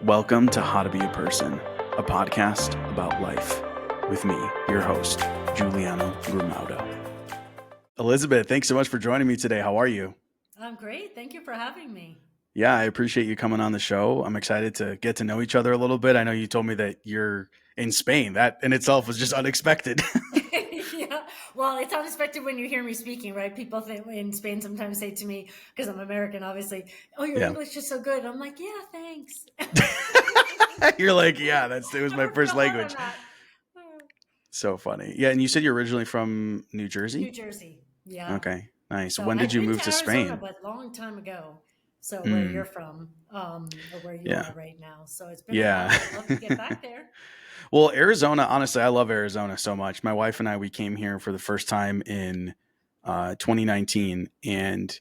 Welcome to How to Be a Person, a podcast about life with me, your host, Giuliano Grimaudo. Elizabeth, thanks so much for joining me today. How are you? I'm great. Thank you for having me. Yeah, I appreciate you coming on the show. I'm excited to get to know each other a little bit. I know you told me that you're in Spain. That in itself was just unexpected. Yeah. Well, it's unexpected when you hear me speaking, right? People think in Spain sometimes say to me, because I'm American, obviously, "Oh, your Yeah. English is so good." I'm like, "Yeah, thanks." You're like, yeah, it was I my work real first hard on language. that. So funny. Yeah, and you said you're originally from New New Jersey? Jersey. Yeah. Okay, nice. So When did I've you been move to to Arizona, Spain? but long time ago. So where you're Mm, from, or where you yeah. are right now. So it's been a Yeah. while. I'd love to get back there. Well, Arizona, honestly, I love Arizona so much. My wife and I, we came here for the first time in 2019. And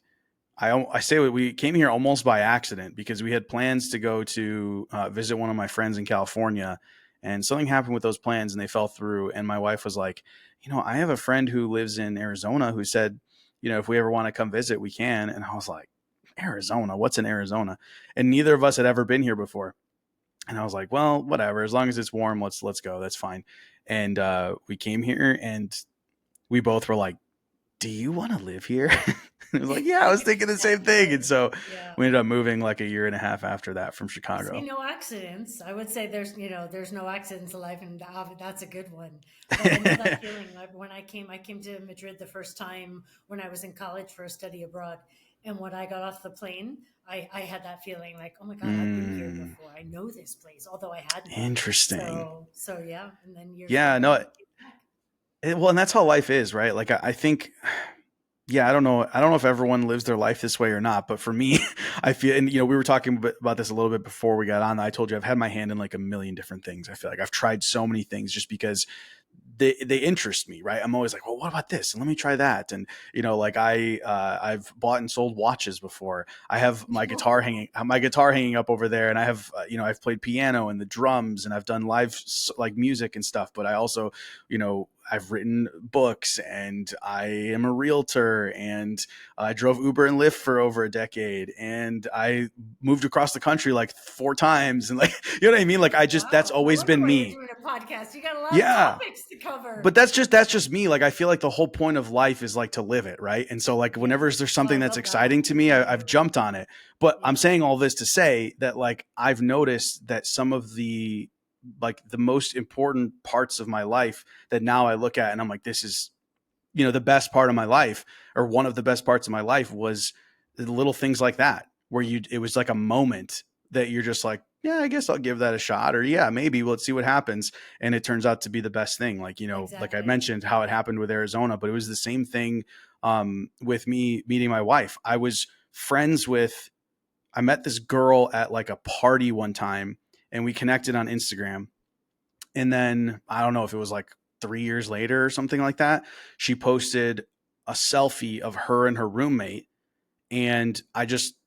I say we came here almost by accident because we had plans to go to visit one of my friends in California. And something happened with those plans and they fell through. And my wife was like, I have a friend who lives in Arizona who said, if we ever want to come visit, we can. And I was like, Arizona? What's in Arizona? And neither of us had ever been here before. And I was like, well, whatever. As long as it's warm, let's go. That's fine. And we came here, and we both were like, "Do you want to live here?" And it was like, "Yeah, I was thinking the same That's thing." And great. so Yeah. we ended up moving like a year and a half after that from You see, Chicago. no accidents. I would say there's no accidents in life, and that's a good one. But I know that feeling. Like when I came to Madrid the first time when I was in college for a study abroad, and when I got off the plane, I had that feeling like, oh my God, I've been here Mm, before. I know this place, although I hadn't. interesting. So yeah. And then years Yeah, later, no. I came back. Well, and that's how life is, right? Like I think yeah, I don't know. I don't know if everyone lives their life this way or not, but for me, I feel, and we were talking about this a little bit before we got on. I told you I've had my hand in like a million different things. I feel like I've tried so many things just because they interest me, right? I'm always like, well, what about this? And let me try that. And like I've bought and sold watches before. I have my guitar hanging up over there, and I have I've played piano and the drums, and I've done live like music and stuff. But I also I've written books, and I am a realtor, and I drove Uber and Lyft for over a decade, and I moved across the country like 4 times, and like you know what I mean. Like that's Wow. No always wonder been why you're me. doing a podcast. You got a lot of Yeah, topics to but cover. that's just me. Like I feel like the whole point of life is like to live it, right? And so like Yeah. whenever there's Well, I something that's love that. exciting to me, I I've do. jumped on it. But I'm Yeah. saying all this to say that like I've noticed that some of the the most important parts of my life that now I look at and I'm like, this is the best part of my life, or one of the best parts of my life, was the little things like that, where it was like a moment that you're just like, yeah, I guess I'll give that a shot, or yeah, maybe let's see what happens. And it turns out to be the best thing. Like, like I Exactly. mentioned how it happened with Arizona, but it was the same thing with me meeting my wife. I met this girl at like a party one time, and we connected on Instagram. And then I don't know if it was like 3 years later or something like that, she posted a selfie of her and her roommate. And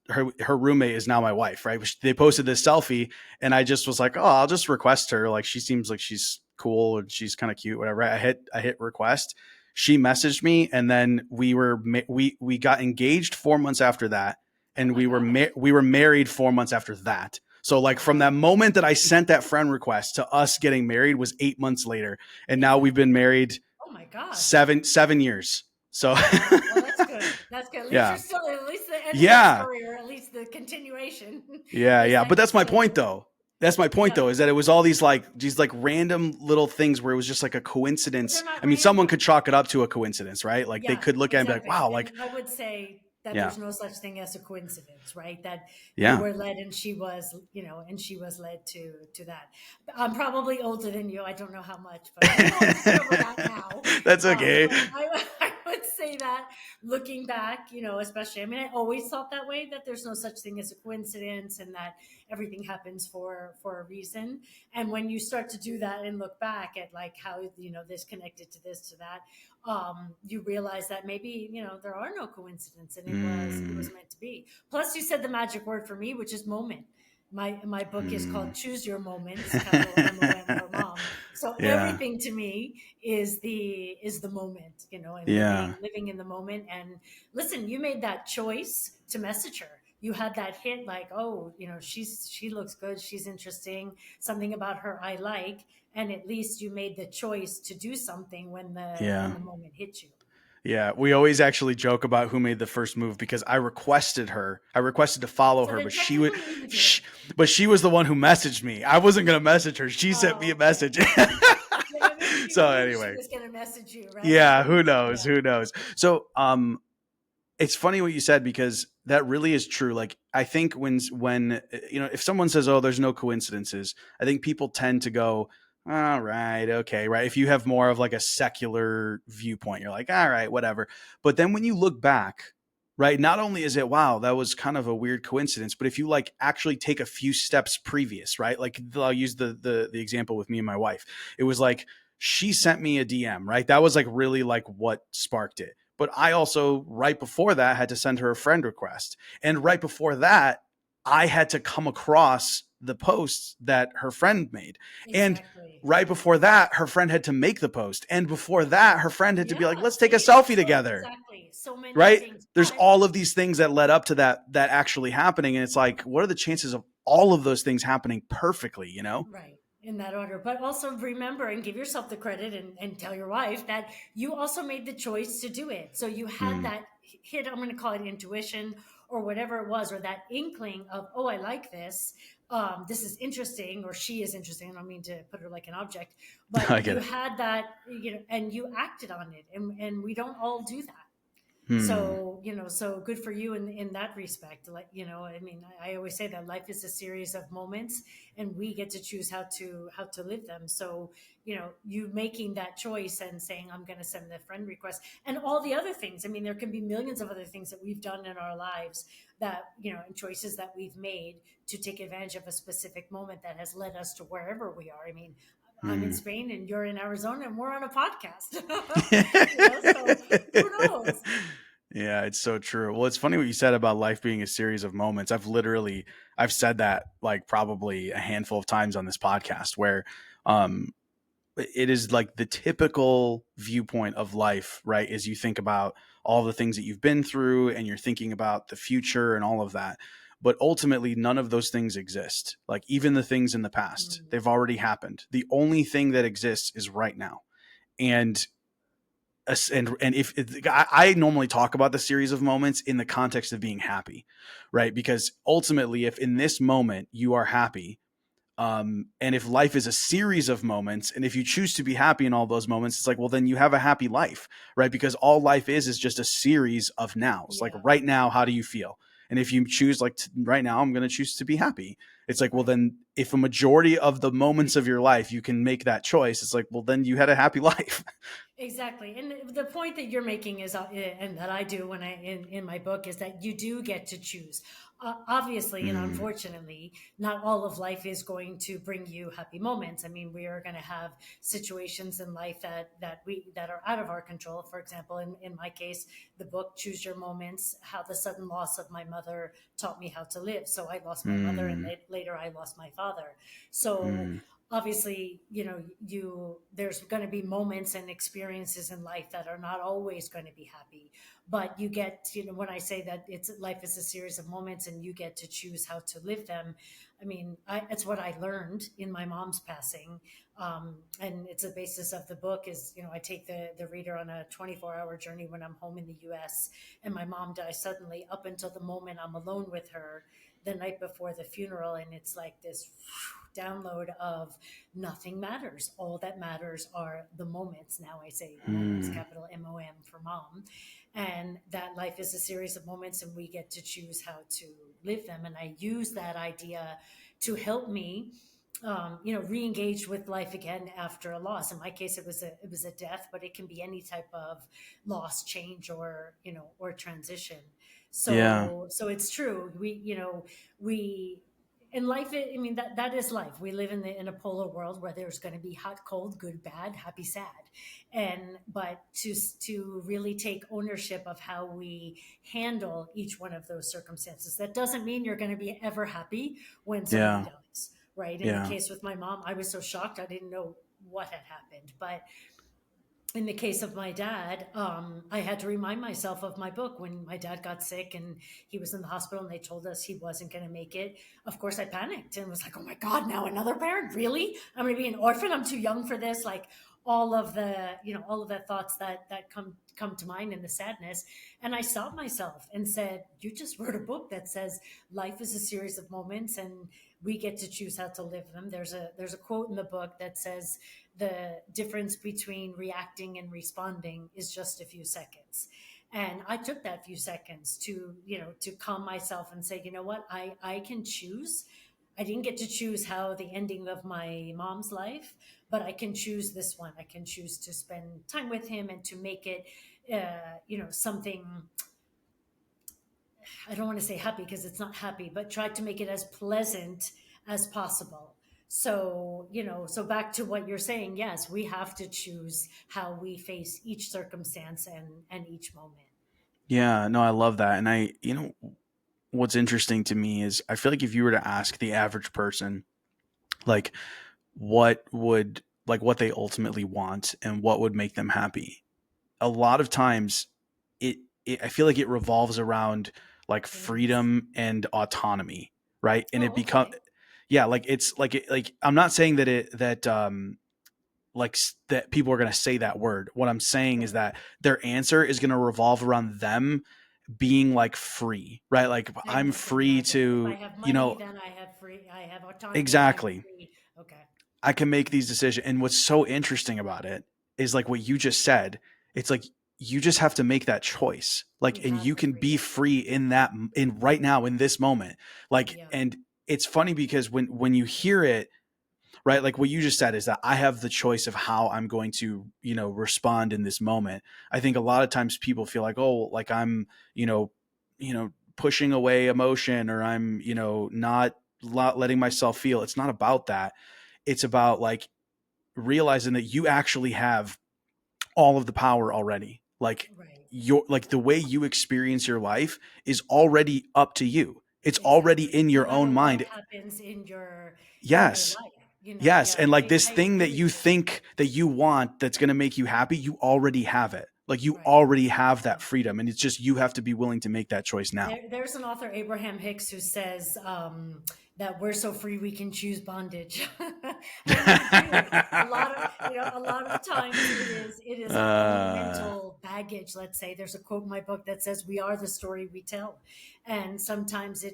her roommate is now my wife, right? They posted this selfie, and I just was like, oh, I'll just request her. Like she seems like she's cool and she's kind of cute, whatever. I hit request. She messaged me, and then we got engaged 4 months after that, Oh and my God. we were married 4 months after that. So like from that Wow. moment that I sent that friend request to us getting married was 8 months later, and now we've been Exactly. married Oh my gosh. seven years. So Wow. Well, that's good. That's good. At least you're yeah, still, at least the end of that yeah, story, or at least the continuation yeah, is yeah. that But you're that's my still, point, though. That's my point, yeah, though, is that it was all these random little things where it was just like a but coincidence. they're not I mean, someone random. could chalk it up to a coincidence, right? Like they Yeah, could look at it and be like, exactly. wow, And like I would say that yeah, there's no such thing as a coincidence, right? That you yeah. were led and she was, and she was led to that. I'm probably older than you. I don't know how much, but we won't discover that now. That's okay. But I would say that looking back, especially, I mean, I always thought that way, that there's no such thing as a coincidence and that everything happens for a reason. And when you start to do that and look back at like how, this connected to this, to that, you realize that maybe there are no coincidences, and it was Mm, meant to be. Plus, you said the magic word for me, which is moment. My book is mm. called Choose Your Moments, capital MOM for mom. So Yeah, everything to me is the moment, and yeah. living in the moment. And listen, you made that choice to message her. you had that hit, like, oh, she looks good, she's interesting, something about her I like, and at least you made the choice to do something when Yeah. the moment hit you. Yeah, we always actually joke about who made the first move because I requested to follow So her, then but she would, technically you did. sh but she was the one who messaged me. I wasn't gonna message her. She sent me Oh, a okay. message. Yeah, maybe you So knew she anyway, was going to message you, right? yeah, who And knows? yeah, Who knows? So, it's funny what you said because that really is true. Like I think when if someone says, "Oh, there's no coincidences," I think people tend to go, "All right, okay, right." If you have more of like a secular viewpoint, you're like, "All right, whatever." But then when you look back, right, not only is it wow, that was kind of a weird coincidence, but if you like actually take a few steps previous, right? Like I'll use the example with me and my wife. It was like she sent me a DM, right? That was like really like what sparked it. But I also, right before that, had to send her a friend request. And right before that, I had to come across the post that her friend made. And exactly. right before that, her friend had to make the post. And before that, her friend had to be like, Yeah, let's take a see? selfie So together. exactly. So many Right? things. There's But all of these things that led up to that actually happening. And it's like, what are the chances of all of those things happening perfectly, you know? right, in that order. But also remember and give yourself the credit, and tell your wife that you also made the choice to do it. So you had Mm. that hit, I'm going to call it intuition or whatever it was, or that inkling of, oh, I like this. This is interesting, or she is interesting. I don't mean to put her like an object, I but get you it. had that, and you acted on it. And we don't all do that. Hmm. So so good for you in that respect. Like, I mean, I always say that life is a series of moments, and we get to choose how to live them. So you making that choice and saying, I'm going to send the friend request, and all the other things. I mean, there can be millions of other things that we've done in our lives, that and choices that we've made to take advantage of a specific moment that has led us to wherever we are. I mean, I'm in Hmm. Spain and you're in Arizona and we're on a podcast. So who knows? Yeah, it's so true. Well, it's funny what you said about life being a series of moments. I've said that like probably a handful of times on this podcast where um it is like the typical viewpoint of life, right? Is you think about all the things that you've been through and you're thinking about the future and all of that. But ultimately, none of those things exist. Like even the things in the past, Mm, they've already happened. The only thing that exists is right now. And and if I normally talk about the series of moments in the context of being happy, right? Because ultimately, if in this moment you are happy, and if life is a series of moments, and if you choose to be happy in all those moments, it's like, well, then you have a happy life, right? Because all life is just a series of nows. Like yeah, right now, how do you feel? And if you choose, like right now, I'm going to choose to be happy. It's like, well, right. then if a majority of the moments of your life you can make that choice, it's like, well, then you had a happy life. Exactly. And the point that you're making is, and that I do when in my book, is that you do get to choose. Obviously, and Mm, unfortunately, not all of life is going to bring you happy moments. I mean, we are going to have situations in life that are out of our control. For example, in my case, the book Choose Your Moments, how the sudden loss of my mother taught me how to live. So I lost my mother, and mm, later I lost my father. So mm. obviously there's going to be moments and experiences in life that are not always going to be happy, but you get, when I say that it's life is a series of moments and you get to choose how to live them. I mean, it's what I learned in my mom's passing. And it's the basis of the book is, I take the reader on a 24-hour journey when I'm home in the US, and my mom dies suddenly up until the moment I'm alone with her the night before the funeral. And it's like this download of nothing matters. All that matters are the moments. Now I say moments, Mm. capital MOM for mom. And that life is a series of moments and we get to choose how to live them. And I use that idea to help me re-engage with life again after a loss. In my case, it was a death, but it can be any type of loss, change, or transition. Yeah, So it's true. We in life, I mean, that is life. We live in a polar world where there's going to be hot, cold, good, bad, happy, sad. But to really take ownership of how we handle each one of those circumstances, that doesn't mean you're going to be ever happy when somebody yeah, dies, right? In the yeah. case with my mom, I was so shocked, I didn't know what had happened. But in the case of my dad, I had to remind myself of my book when my dad got sick and he was in the hospital and they told us he wasn't going to make it. Of course, I panicked and was like, oh my God, now another parent? Really? I'm going to be an orphan? I'm too young for this. Like all of the, all of the thoughts that come to mind and the sadness. And I stopped myself and said, you just wrote a book that says life is a series of moments and we get to choose how to live them. There's a quote in the book that says, the difference between reacting and responding is just a few seconds. And I took that few seconds to, to calm myself and say, you know what, I can choose. I didn't get to choose how the ending of my mom's life, but I can choose this one. I can choose to spend time with him and to make it, something. I don't want to say happy because it's not happy, but try to make it as pleasant as possible. So, so back to what you're saying, yes, we have to choose how we face each circumstance and each moment. Yeah, no, I love that. And what's interesting to me is I feel like if you were to ask the average person, like, what they ultimately want and what would make them happy, a lot of times it, I feel like it revolves around like Things. freedom and autonomy, right? And it Oh, become okay. yeah, like it's like I'm not saying that that people are going to say that word. What I'm saying is Right. that their answer is going to revolve around them being like free, right? Like And I'm you can free have it. If I to, have money, then I have autonomy. I'm exactly. free. Okay. I can make these decisions. And what's so interesting about it is like what you just said. It's like you just have to make that choice. You Like, and have you the can be freedom. free in that, in right now, in this moment. Like, Yeah. and it's funny because when you hear it, right, like what you just said is that I have the choice of how I'm going to, respond in this moment. I think a lot of times people feel like, oh, like I'm, you know, pushing away emotion, or I'm, not letting myself feel. It's not about that. It's about like realizing that you actually have all of the power already. Like Right. your, like the way you experience your life is already up to you. It's already Exactly. in No your matter own what mind. happens in your Yes. life, Yes. yeah, And like this I thing agree that with you you. think that you want that's going to make you happy, you already have it. Like you Right. already have that freedom. And it's just you have to be willing to make that choice now. There's an author, Abraham Hicks, who says that we're so free we can choose bondage. I really do. A lot of times it is our own uh, mental baggage. Let's say there's a quote in my book that says, "We are the story we tell," and sometimes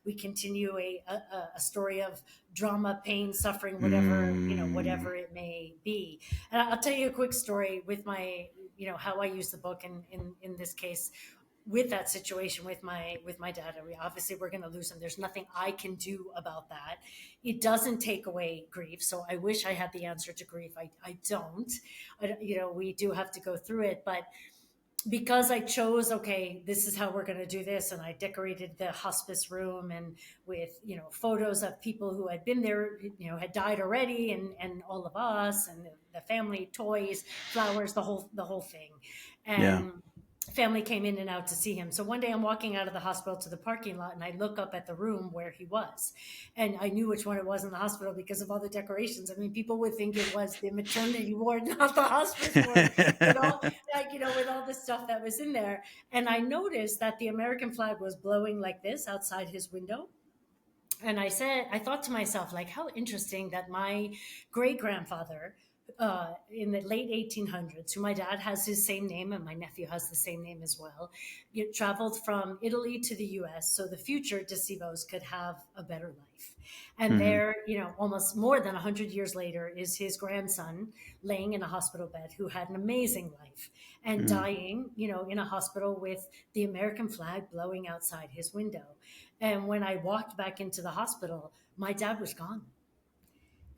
we continue a story of drama, pain, suffering, mm, whatever it may be. And I'll tell you a quick story with my how I use the book in this case with that situation with my dad. Obviously we're going to lose him. There's nothing I can do about that. It doesn't take away grief, so I wish I had the answer to grief. I don't. We do have to go through it, but because I chose, okay, this is how we're going to do this, and I decorated the hospice room and with photos of people who had been there, had died already, and all of us, and the family, toys, flowers, the whole thing, yeah. and family came in and out to see him. So one day I'm walking out of the hospital to the parking lot, and I look up at the room where he was, and I knew which one it was in the hospital because of all the decorations. I mean, people would think it was the maternity ward, not the hospice ward, with all with all the stuff that was in there. And I noticed that the American flag was blowing like this outside his window. And I thought to myself, like, how interesting that my great grandfather in the late 1800s, who my dad has his same name and my nephew has the same name as well, traveled from Italy to the US so the future De Sevos could have a better life. And Hmm. there, almost more than 100 years later, is his grandson laying in a hospital bed who had an amazing life and Mm, dying, in a hospital with the American flag blowing outside his window. And when I walked back into the hospital, my dad was gone.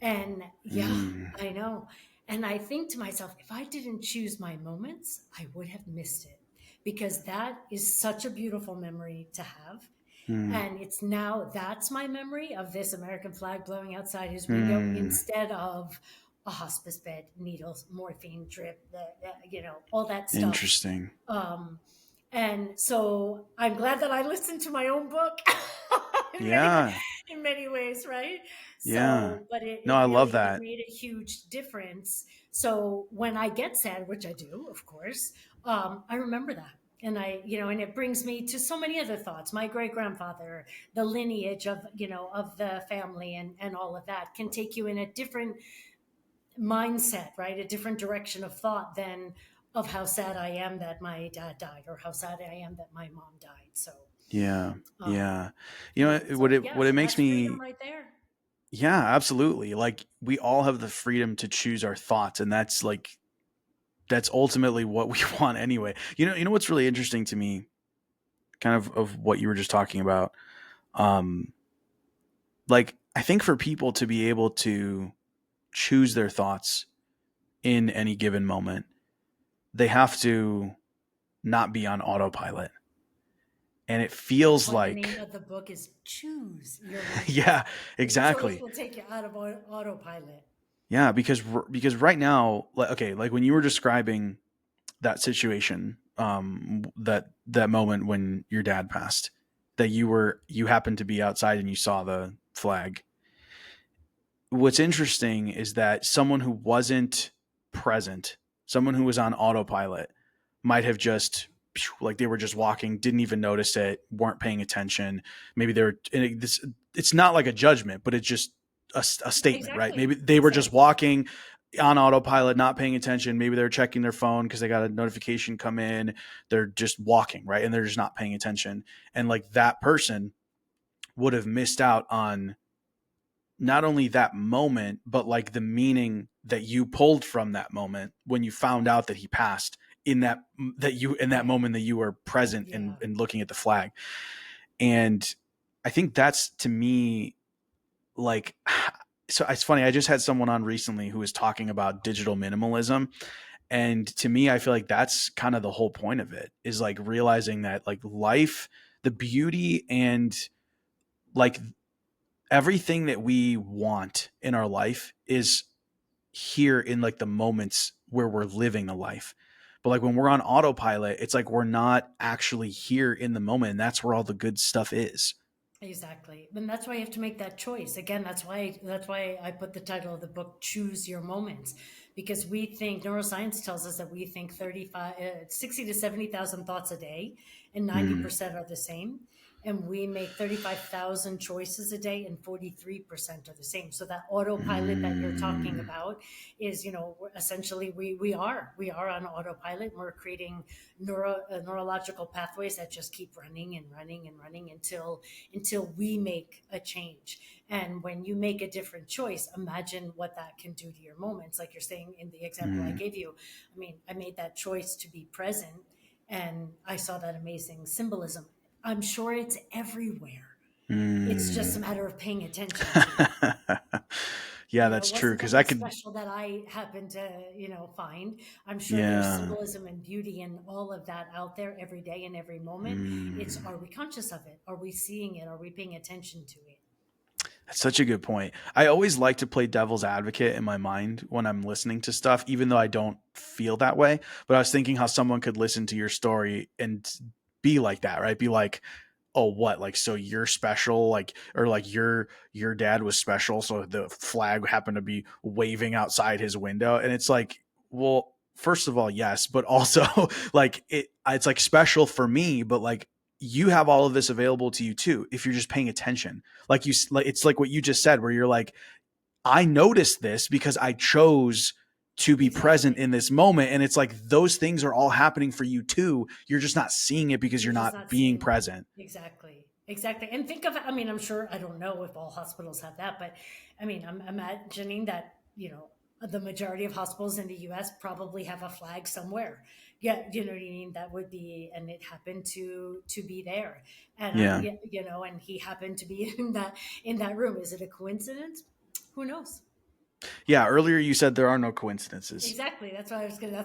And yeah, mm, I know. And I think to myself, if I didn't choose my moments, I would have missed it because that is such a beautiful memory to have. mm, And it's now that's my memory of this American flag blowing outside his window mm. instead of a hospice bed, needles, morphine drip, all that stuff. Interesting. Um, and so I'm glad that I listened to my own book in many Yeah. in many ways, right? Yeah. So, but it, No, it I love really, it that. made a huge difference. So when I get sad, which I do, of course, I remember that. And and it brings me to so many other thoughts. My great grandfather, the lineage of, of the family and all of that can take you in a different mindset, right? A different direction of thought than of how sad I am that my dad died or how sad I am that my mom died. So, Yeah. um, Yeah. You know, so what yeah, it so makes that's freedom me, right there. yeah, absolutely. Like we all have the freedom to choose our thoughts, and that's like that's ultimately what we want anyway. You know what's really interesting to me, kind of what you were just talking about. Um, like I think for people to be able to choose their thoughts in any given moment, they have to not be on autopilot. And it That's feels why the name like, of the book is Choose Your Moments. yeah, The choice exactly. will take you out of autopilot. Yeah, because right now, like, okay, like when you were describing that situation, that moment when your dad passed, that you happened to be outside and you saw the flag. What's interesting is that someone who wasn't present, someone who was on autopilot, might have just like they were just walking, didn't even notice it, weren't paying attention. Maybe they were. It's not like a judgment, but it's just a statement, right? Exactly. Maybe they were just Exactly. walking on autopilot, not paying attention. Maybe they're checking their phone because they got a notification come in. They're just walking, right, and they're just not paying attention. And like that person would have missed out on not only that moment, but like the meaning that you pulled from that moment when you found out that he passed in that you in that Right. moment that you were present Yeah. and looking at the flag. And I think that's to me like so it's funny. I just had someone on recently who was talking about digital minimalism. And to me, I feel like that's kind of the whole point of it is like realizing that like life, the beauty and like everything that we want in our life is here in like the moments where we're living the life. But like when we're on autopilot, it's like we're not actually here in the moment. And that's where all the good stuff is. Exactly. And that's why you have to make that choice. Again, that's why I put the title of the book Choose Your Moments, because we think neuroscience tells us that we think 60 to 70,000 thoughts a day and Mm, 90% are the same. And we make 35,000 choices a day and 43% are the same. So that autopilot that you're talking mm, about is, essentially we are on autopilot. We're creating neurological pathways that just keep running and running and running until we make a change. And when you make a different choice, imagine what that can do to your moments. Like you're saying in the example I mm, gave you, I mean, I made that choice to be present and I saw that amazing symbolism. I'm sure it's everywhere. It's just a mm. matter of paying attention to it. Yeah, It that's true. wasn't Cause I something could, special that I happened to, find. I'm sure there's yeah. symbolism and beauty and all of that out there every day and every moment. It's, Mm. are we conscious of it? Are we seeing it? Are we paying attention to it? That's such a good point. I always like to play devil's advocate in my mind when I'm listening to stuff, even though I don't feel that way. But I was thinking how someone could listen to your story and be like that, right? Be like, oh, what? Like, so you're special, like, or like your dad was special, so the flag happened to be waving outside his window, and it's like, well, first of all, yes, but also like it's like special for me, but like you have all of this available to you too if you're just paying attention. Like like it's like what you just said, where you're like, I noticed this because I chose to be present Exactly. in this moment. And it's like those things are all happening for you too. You're just not seeing it because You're you're just not not being seeing it. present. Exactly. Exactly. And think of, I mean, I'm sure, I don't know if all hospitals have that, but I mean, I'm imagining that, the majority of hospitals in the US probably have a flag somewhere. Yeah, you know what I mean? That would be, and it happened to be there. And Yeah. and he happened to be in that room. Is it a coincidence? Who knows? Yeah. Earlier you said there are no coincidences. Exactly. That's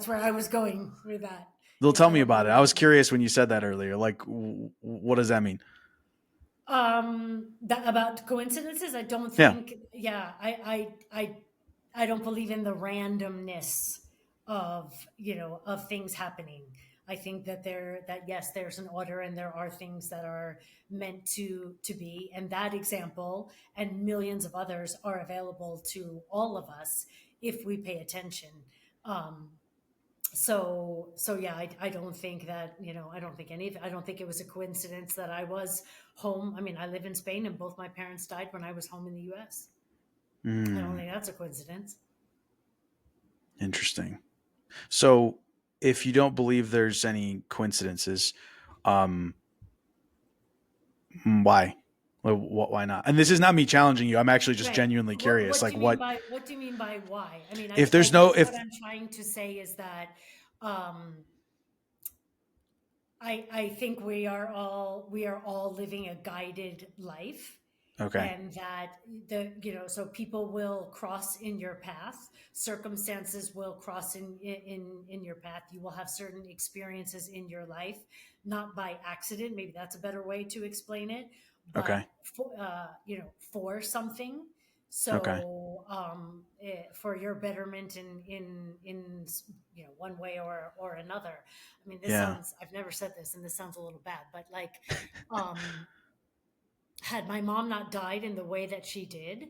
where I was going with that. They'll Is tell me that about there it. I is was no. curious when you said that earlier. Like, what does that mean? That about coincidences, I don't Yeah. think. Yeah, I don't believe in the randomness of things happening. I think that yes, there's an order and there are things that are meant to be, and that example and millions of others are available to all of us if we pay attention. Um, so yeah, I don't think that, I don't think it was a coincidence that I was home. I mean, I live in Spain and both my parents died when I was home in the US. I don't Mm, think that's a coincidence. interesting. So, if you don't believe there's any coincidences, um, why? Why not? And this is not me challenging you. I'm actually just Right. genuinely curious. Like, What do you mean by why? I mean, if I there's no guess what if I'm trying to say is that um, I think we are all living a guided life, okay, and that so people will cross in your path, circumstances will cross in your path. You will have certain experiences in your life, not by accident. Maybe that's a better way to explain it, but okay, for something. okay, So for your betterment in one way or another. I mean, this yeah, sounds, I've never said this and this sounds a little bad, but like, um, had my mom not died in the way that she did,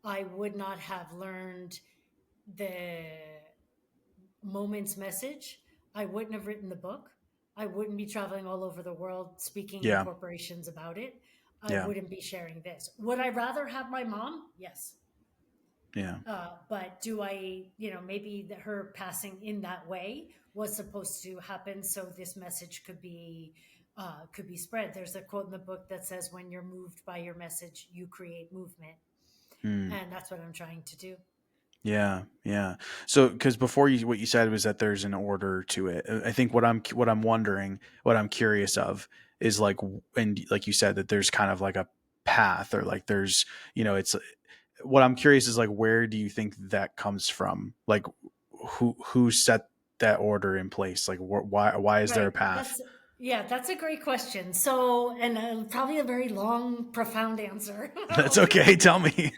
I would not have learned the moment's message. I wouldn't have written the book. I wouldn't be traveling all over the world speaking in yeah, corporations about it. I yeah, wouldn't be sharing this. Would I rather have my mom? Yes. yeah, But do I, maybe her passing in that way was supposed to happen so this message could be spread. There's a quote in the book that says, "When you're moved by your message, you create movement," mm, and that's what I'm trying to do. yeah, yeah. So, because before you, what you said was that there's an order to it. I think what I'm wondering, what I'm curious of, is like, and like you said, that there's kind of like a path, or like there's, it's what I'm curious is like, where do you think that comes from? Like, who set that order in place? Like, why is there a Right. path? That's a great question. So, and probably a very long, profound answer. That's I'll do my okay. Tell best. me.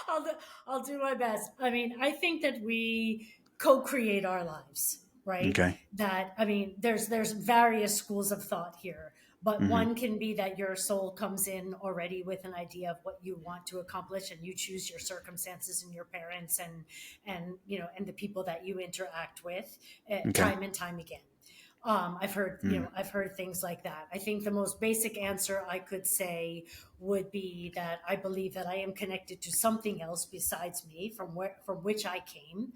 I'll do, I'll do my best. I mean, I think that we co-create our lives, right? Okay. That I mean, there's various schools of thought here, but Hmm. one can be that your soul comes in already with an idea of what you want to accomplish, and you choose your circumstances and your parents and the people that you interact with Okay. time and time again. Mm. I've heard things like that. I think the most basic answer I could say would be that I believe that I am connected to something else besides me, from which I came,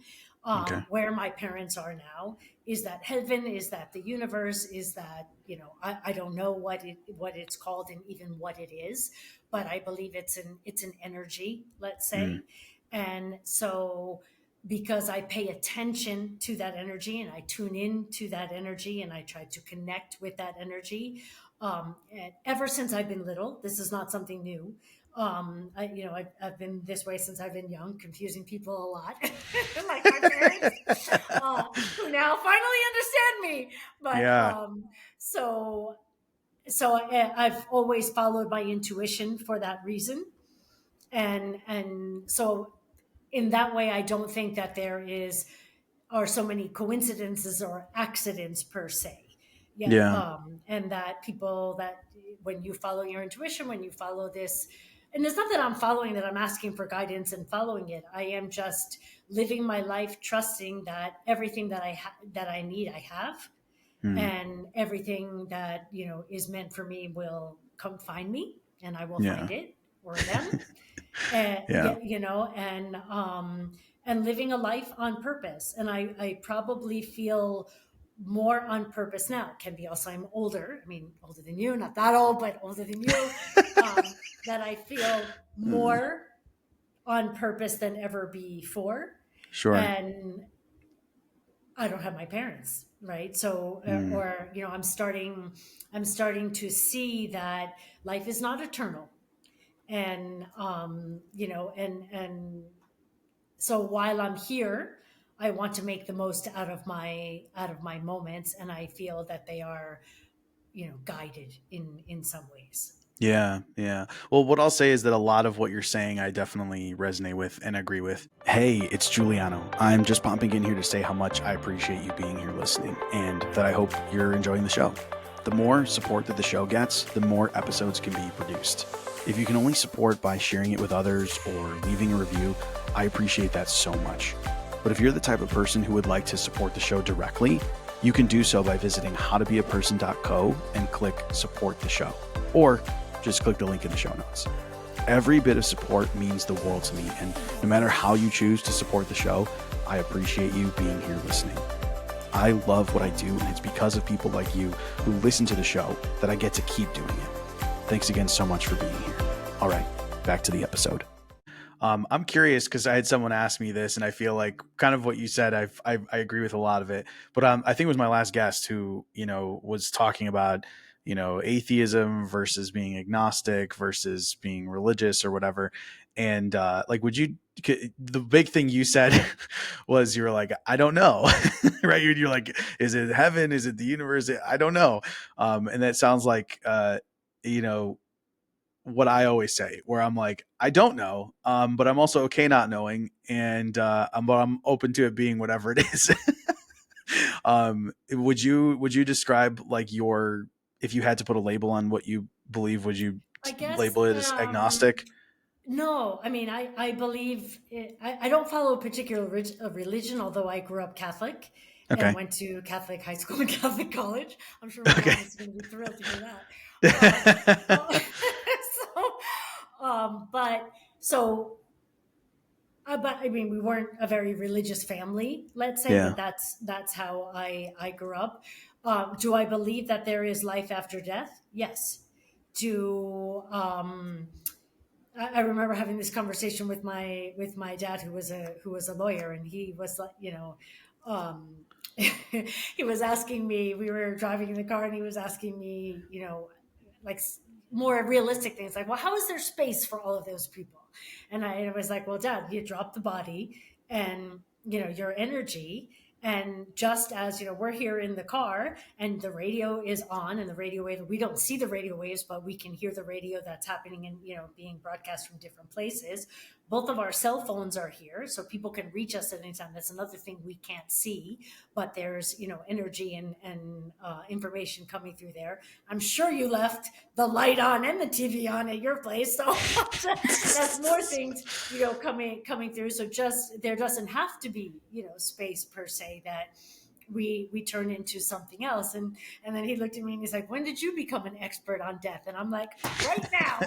Okay. where my parents are now. Is that heaven? Is that the universe? Is that I don't know what it's called and even what it is, but I believe it's an energy, let's Mm. say, and so because I pay attention to that energy and I tune in to that energy and I try to connect with that energy. And ever since I've been little, this is not something new. I've been this way since I've been young, confusing people a lot, like my parents, who now finally understand me. But Yeah. so, I've always followed my intuition for that reason, and so in that way, I don't think that there are so many coincidences or accidents per se. Yeah, Yeah. and that people that when you follow your intuition, when you follow this, and it's not that I'm following that I'm asking for guidance and following it. I am just living my life trusting that everything that I need, I have, Mm. and everything that is meant for me will come find me, and I will find Yeah. it or them. And Yeah. yeah, and living a life on purpose. And I probably feel more on purpose now. It can be also I'm older. I mean, older than you, not that old, but older than you. That I feel Mm. more on purpose than ever before. Sure. And I don't have my parents, right? So, Mm. or I'm starting to see that life is not eternal, and and so while I'm here, I want to make the most out of my moments, and I feel that they are guided in some ways. Yeah, yeah. Well, what I'll say is that a lot of what you're saying, I definitely resonate with and agree with. Hey, it's Giuliano. I'm just popping in here to say how much I appreciate you being here listening and that I hope you're enjoying the show. The more support that the show gets, the more episodes can be produced. If you can only support by sharing it with others or leaving a review, I appreciate that so much. But if you're the type of person who would like to support the show directly, you can do so by visiting howtobeaperson.co and click support the show. Or just click the link in the show notes. Every bit of support means the world to me, and no matter how you choose to support the show, I appreciate you being here listening. I love what I do, and it's because of people like you who listen to the show that I get to keep doing it. Thanks again so much for being here. All right, back to the episode. I'm curious because I had someone ask me this, and I feel like kind of what you said, I agree with a lot of it. But I think it was my last guest who was talking about atheism versus being agnostic versus being religious or whatever. And like, the big thing you said was you were like, I don't know, right? You're like, is it heaven? Is it the universe? I don't know. And that sounds like you know what I always say, where I'm like, I don't know, but I'm also okay not knowing, and I'm open to it being whatever it is. Would you describe like your if you had to put a label on what you believe, would you I guess. label it as agnostic? No, I mean, I believe I don't follow a particular religion, although I grew up Catholic and Okay. went to Catholic high school and Catholic college. I'm sure my Okay. mom is going to be thrilled to hear that. So, but so, but I mean, we weren't a very religious family, let's say, Yeah. but that's how I grew up. Do I believe that there is life after death? Yes. Do I remember having this conversation with my dad, who was a lawyer, and he was like, um, he was asking me. We were driving in the car, and he was asking me, like more realistic things, like, well, how is there space for all of those people? And I was like, well, Dad, you drop the body, and your energy. And just as we're here in the car and the radio is on, and the radio wave, we don't see the radio waves, but we can hear the radio that's happening and being broadcast from different places. Both of our cell phones are here, so people can reach us at any time. That's another thing we can't see, but there's energy and information coming through there. I'm sure you left the light on and the TV on at your place, so that's more things coming through. So just there doesn't have to be space per se that we turn into something else. And then he looked at me and he's like, when did you become an expert on death? And I'm like, right now.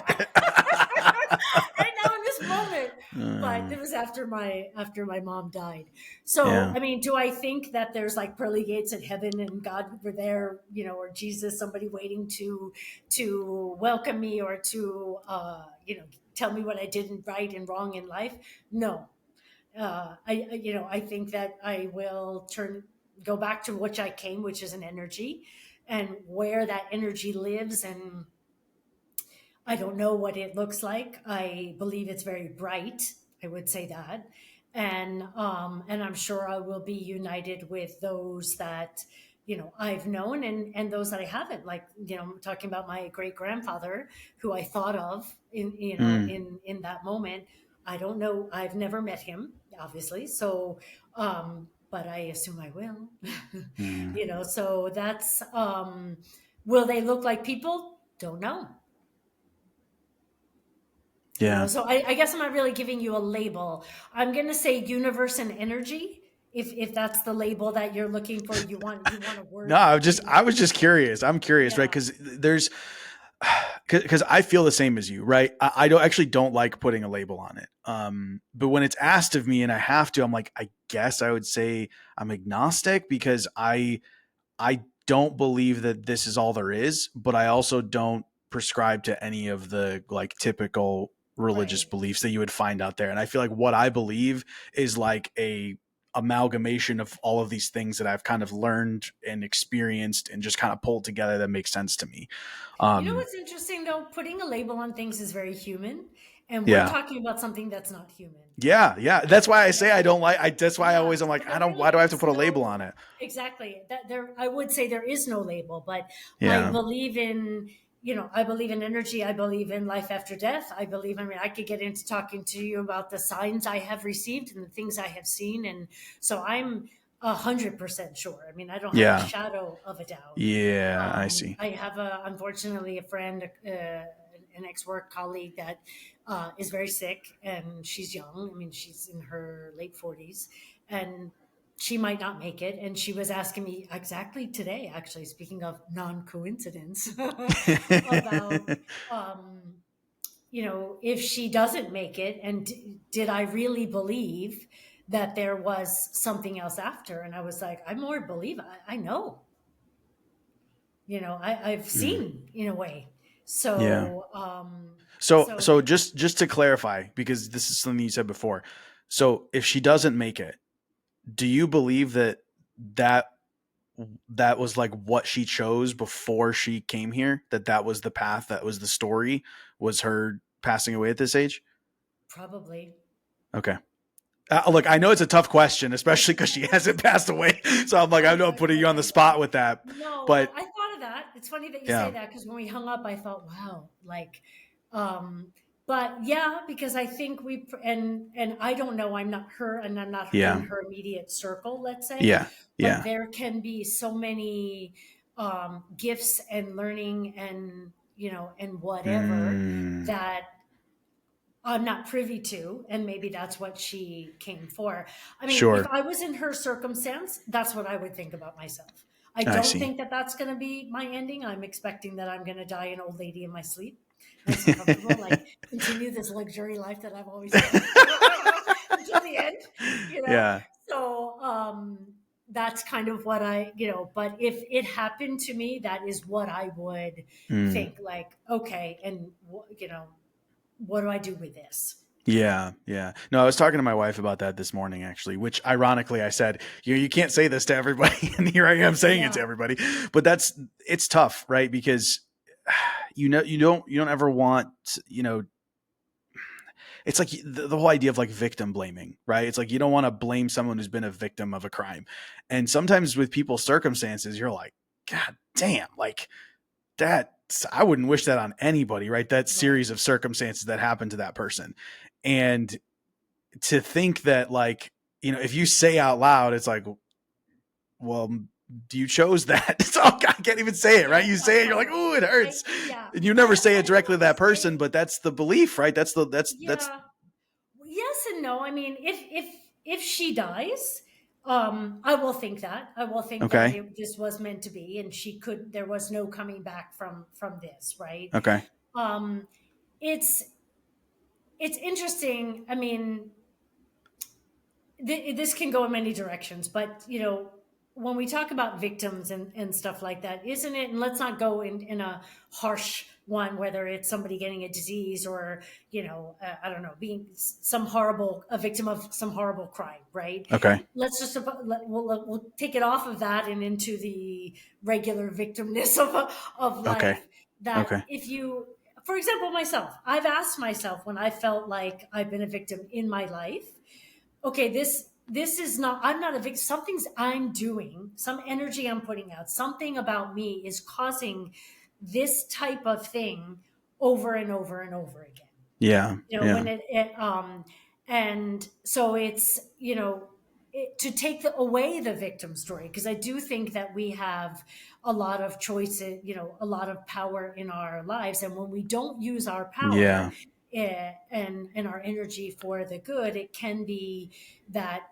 Right now in this moment. But it was after my mom died. So Yeah. I mean, do I think that there's like pearly gates at heaven and God were there, or Jesus, somebody waiting to welcome me, or to tell me what I did right and wrong in life? No. I think that I will go back to which I came, which is an energy, and where that energy lives. And I don't know what it looks like. I believe it's very bright. I would say that, and I'm sure I will be united with those that I've known, and those that I haven't. Like I'm talking about my great grandfather, who I thought of in Mm. in that moment. I don't know. I've never met him, obviously. So, but I assume I will. Mm. So that's. Will they look like people? Don't know. Yeah. So I guess I'm not really giving you a label. I'm going to say universe and energy. If that's the label that you're looking for, you want a No, word. I was just curious. I'm curious, right? Yeah. Because because I feel the same as you, right? I don't actually don't like putting a label on it. But when it's asked of me and I have to, I'm like, I guess I would say I'm agnostic because I don't believe that this is all there is, but I also don't prescribe to any of the like typical religious Right. beliefs that you would find out there. And I feel like what I believe is like a amalgamation of all of these things that I've kind of learned and experienced and just kind of pulled together that makes sense to me. You know Um, what's interesting though? Putting a label on things is very human, and we're yeah. talking about something that's not human. Yeah, yeah. That's why I say I Yeah. don't like. That's why I Yeah. always I'm So like I there don't. Why really do I have to is put a label no, on it? exactly that there. I would say there is no label, but I Yeah. believe in I believe in energy. I believe in life after death. I mean, I could get into talking to you about the signs I have received and the things I have seen. And so I'm 100% sure. I mean, I don't have a Yeah. shadow of a doubt. Yeah, I see. I have unfortunately, a friend, an ex-work colleague that is very sick, and she's young. I mean, she's in her late 40s, and she might not make it. And she was asking me exactly today, actually, speaking of non-coincidence, about, um, if she doesn't make it, and did I really believe that there was something else after? And I was like, I more believe, I know, I've Mm, seen, in a way. yeah. So, so So just to clarify, because this is something you said before. So if she doesn't make it, do you believe that that was like what she chose before she came here? That was the path, that was the story, was her passing away at this age? probably. Okay. Look, I know it's a tough question, especially because she hasn't passed away. So I'm like, I I know know, I'm putting you on the I know. spot with that, No, but I thought of that. It's funny that you say yeah, that, because when we hung up, I thought, wow, like, but yeah, because I think and I don't know, I'm not her, and I'm not in yeah, her immediate circle, let's say, yeah, but yeah. there can be so many gifts and learning, and and whatever, Mm, that I'm not privy to, and maybe that's what she came for. I mean, if sure. I was in her circumstance, that's what I would think about myself. I I don't see. think that that's going to be my ending. I'm expecting that I'm going to die an old lady in my sleep, nice and comfortable, like continue this luxury life that I've always had until the end, you know. Yeah. So that's kind of what But if it happened to me, that is what I would Mm. think. Like, okay, and what do I do with this? Yeah, yeah. No, I was talking to my wife about that this morning, actually, which ironically I said, you can't say this to everybody. And here I am saying it to Yeah, everybody. But it's tough, right? Because you don't ever want, you know, it's like the whole idea of like victim blaming, right? It's like you don't want to blame someone who's been a victim of a crime. And sometimes with people's circumstances, you're like, God damn, like that, I wouldn't wish that on anybody, right? That right. series of circumstances that happened to that person. And to think that, like, if you say out loud, it's like, well, you chose that. So I can't even say it, right? Yes, You say it, you're like, totally. oh, it hurts. Yeah, And you never say I it don't directly to want to that person, say. but that's the belief, right? That's Yeah, yes and no. I mean, if she dies, I will think that. I will think that okay. this was meant to be, and there was no coming back from this, right? Okay. Um, it's it's interesting. I mean, this can go in many directions, but when we talk about victims and stuff like that, isn't it? And let's not go in a harsh one, whether it's somebody getting a disease, or I don't know, being a victim of some horrible crime, right? Okay. Let's just we'll take it off of that and into the regular victimness of Okay. life. That Okay. if you, for example, myself, I've asked myself when I felt like I've been a victim in my life, okay, this is not, I'm not a victim, something's I'm doing, some energy I'm putting out, something about me is causing this type of thing over and over and over again. Yeah. When Yeah. and so it's, to take away the victim story, because I do think that we have a lot of choices, a lot of power in our lives, and when we don't use our power, Yeah. and our energy for the good, it can be that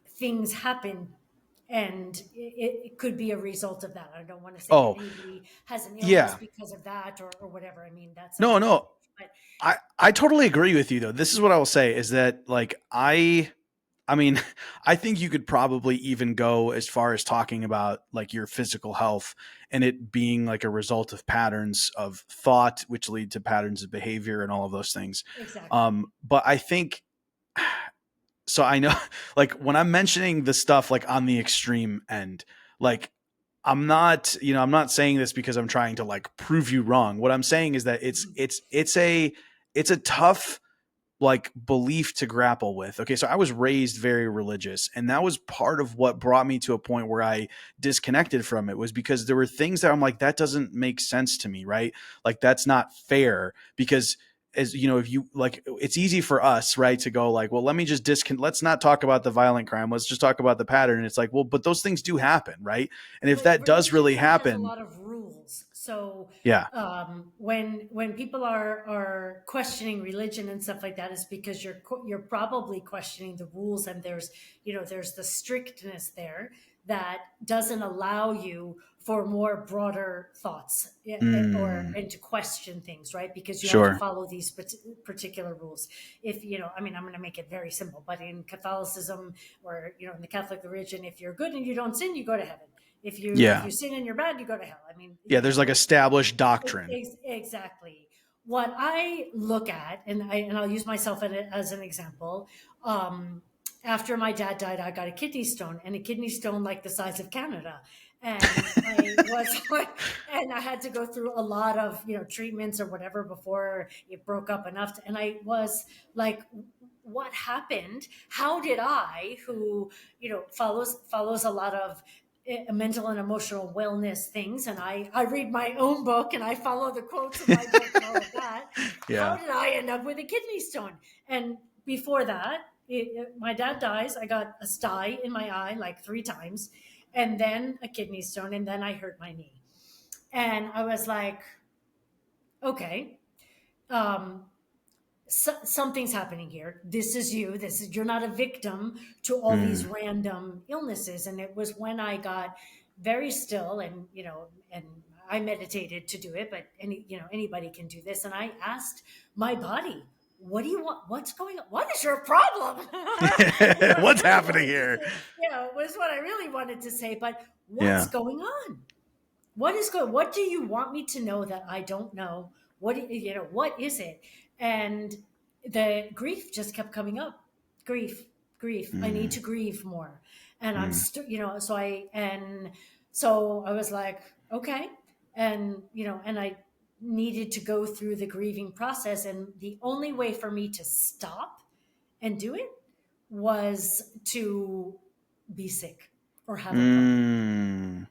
things happen, and it could be a result of that. I don't want to say that Oh, anybody has an illness yeah. because of that, or whatever. I mean, that sounds No, very no. harsh, but I totally agree with you though. This is what I will say is that, like, I mean, I think you could probably even go as far as talking about like your physical health and it being like a result of patterns of thought, which lead to patterns of behavior and all of those things. exactly. But I think, so I know, like when I'm mentioning the stuff like on the extreme end, like I'm not saying this because I'm trying to like prove you wrong. What I'm saying is that it's a tough like belief to grapple with. Okay, so I was raised very religious, and that was part of what brought me to a point where I disconnected from it, was because there were things that I'm like, that doesn't make sense to me, right? Like that's not fair, because as you know, if you like, it's easy for us, right, to go like, well, let me just let's not talk about the violent crime, let's just talk about the pattern. And it's like, well, but those things do happen, right? And if But that does religion really has a happen, lot of rules. So yeah. when people are questioning religion and stuff like that, is because you're probably questioning the rules, and there's the strictness there that doesn't allow you for more broader thoughts, or Mm, and to question things, right? Because you have to sure. follow these particular rules. If I mean, I'm going to make it very simple, but in Catholicism, or in the Catholic religion, if you're good and you don't sin, you go to heaven. If Yeah. you sin and you're bad, you go to hell. I mean, Yeah, there's like established doctrine. exactly. What I look at, and I'll use myself as an example. Um, After my dad died, I got a kidney stone, and a kidney stone like the size of Canada. And I was like, and I had to go through a lot of treatments or whatever before it broke up enough. And I was like, what happened? How did I, who follows a lot of mental and emotional wellness things, and I read my own book and I follow the quotes in my book and all of that. How Yeah. did I end up with a kidney stone? And before that, my dad dies, I got a sty in my eye like 3 times, and then a kidney stone, and then I hurt my knee. And I was like, okay, um, something's happening here. This is you. You're not a victim to all these Mm, random illnesses. And it was when I got very still, and and I meditated to do it, but anybody can do this. And I asked my body, what do you want? What's going on? What is your problem? Is what I what's really happening wanted to here? say. Was what I really wanted to say. But what's Yeah. going on? What do you want me to know that I don't know? What is it? And the grief just kept coming up. Grief, I need Mm, to grieve more. And I'm mm, still, so I was like, okay. And and I needed to go through the grieving process, and the only way for me to stop and do it was to be sick or have a problem. mm.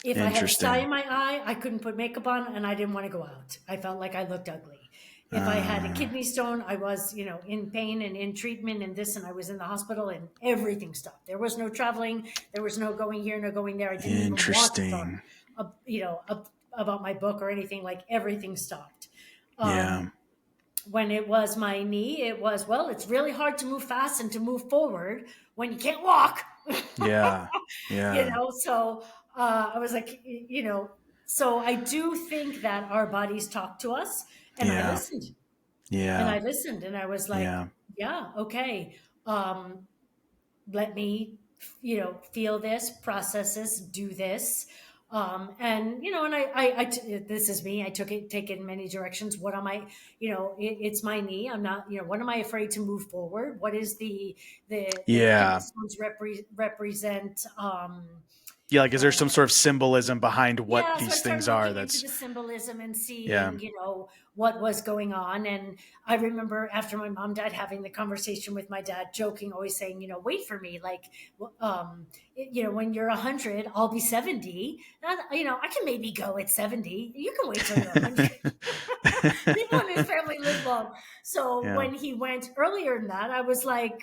If I had a sty Interesting. in my eye, I couldn't put makeup on, and I didn't want to go out. I felt like I looked ugly. If I had a Uh, kidney stone, I was, in pain and in treatment and this, and I was in the hospital, and everything stopped. There was no traveling. There was no going here, no going there. I didn't even want to talk, interesting. about my book or anything. Like everything stopped. Yeah. When it was my knee, it was, well, it's really hard to move fast and to move forward when you can't walk. Yeah. Yeah. So I was like, so I do think that our bodies talk to us, and I Yeah. listened, Yeah. and I was like, Yeah. yeah, okay, um, let me feel this, process this, do this. And this is me, I take it in many directions. What am I, it's my knee, I'm not, what am I afraid to move forward? What is the kidney Yeah. stones represent? Yeah. Like, is there some sort of symbolism behind what Yeah, so I these things started are? looking into That's, the symbolism and yeah. seeing, what was going on. And I remember after my mom died, having the conversation with my dad, joking, always saying, wait for me. Like, when you're 100, I'll be 70. I can maybe go at 70. You can wait till you're 100. People in his family live long. So Yeah. when he went earlier than that, I was like,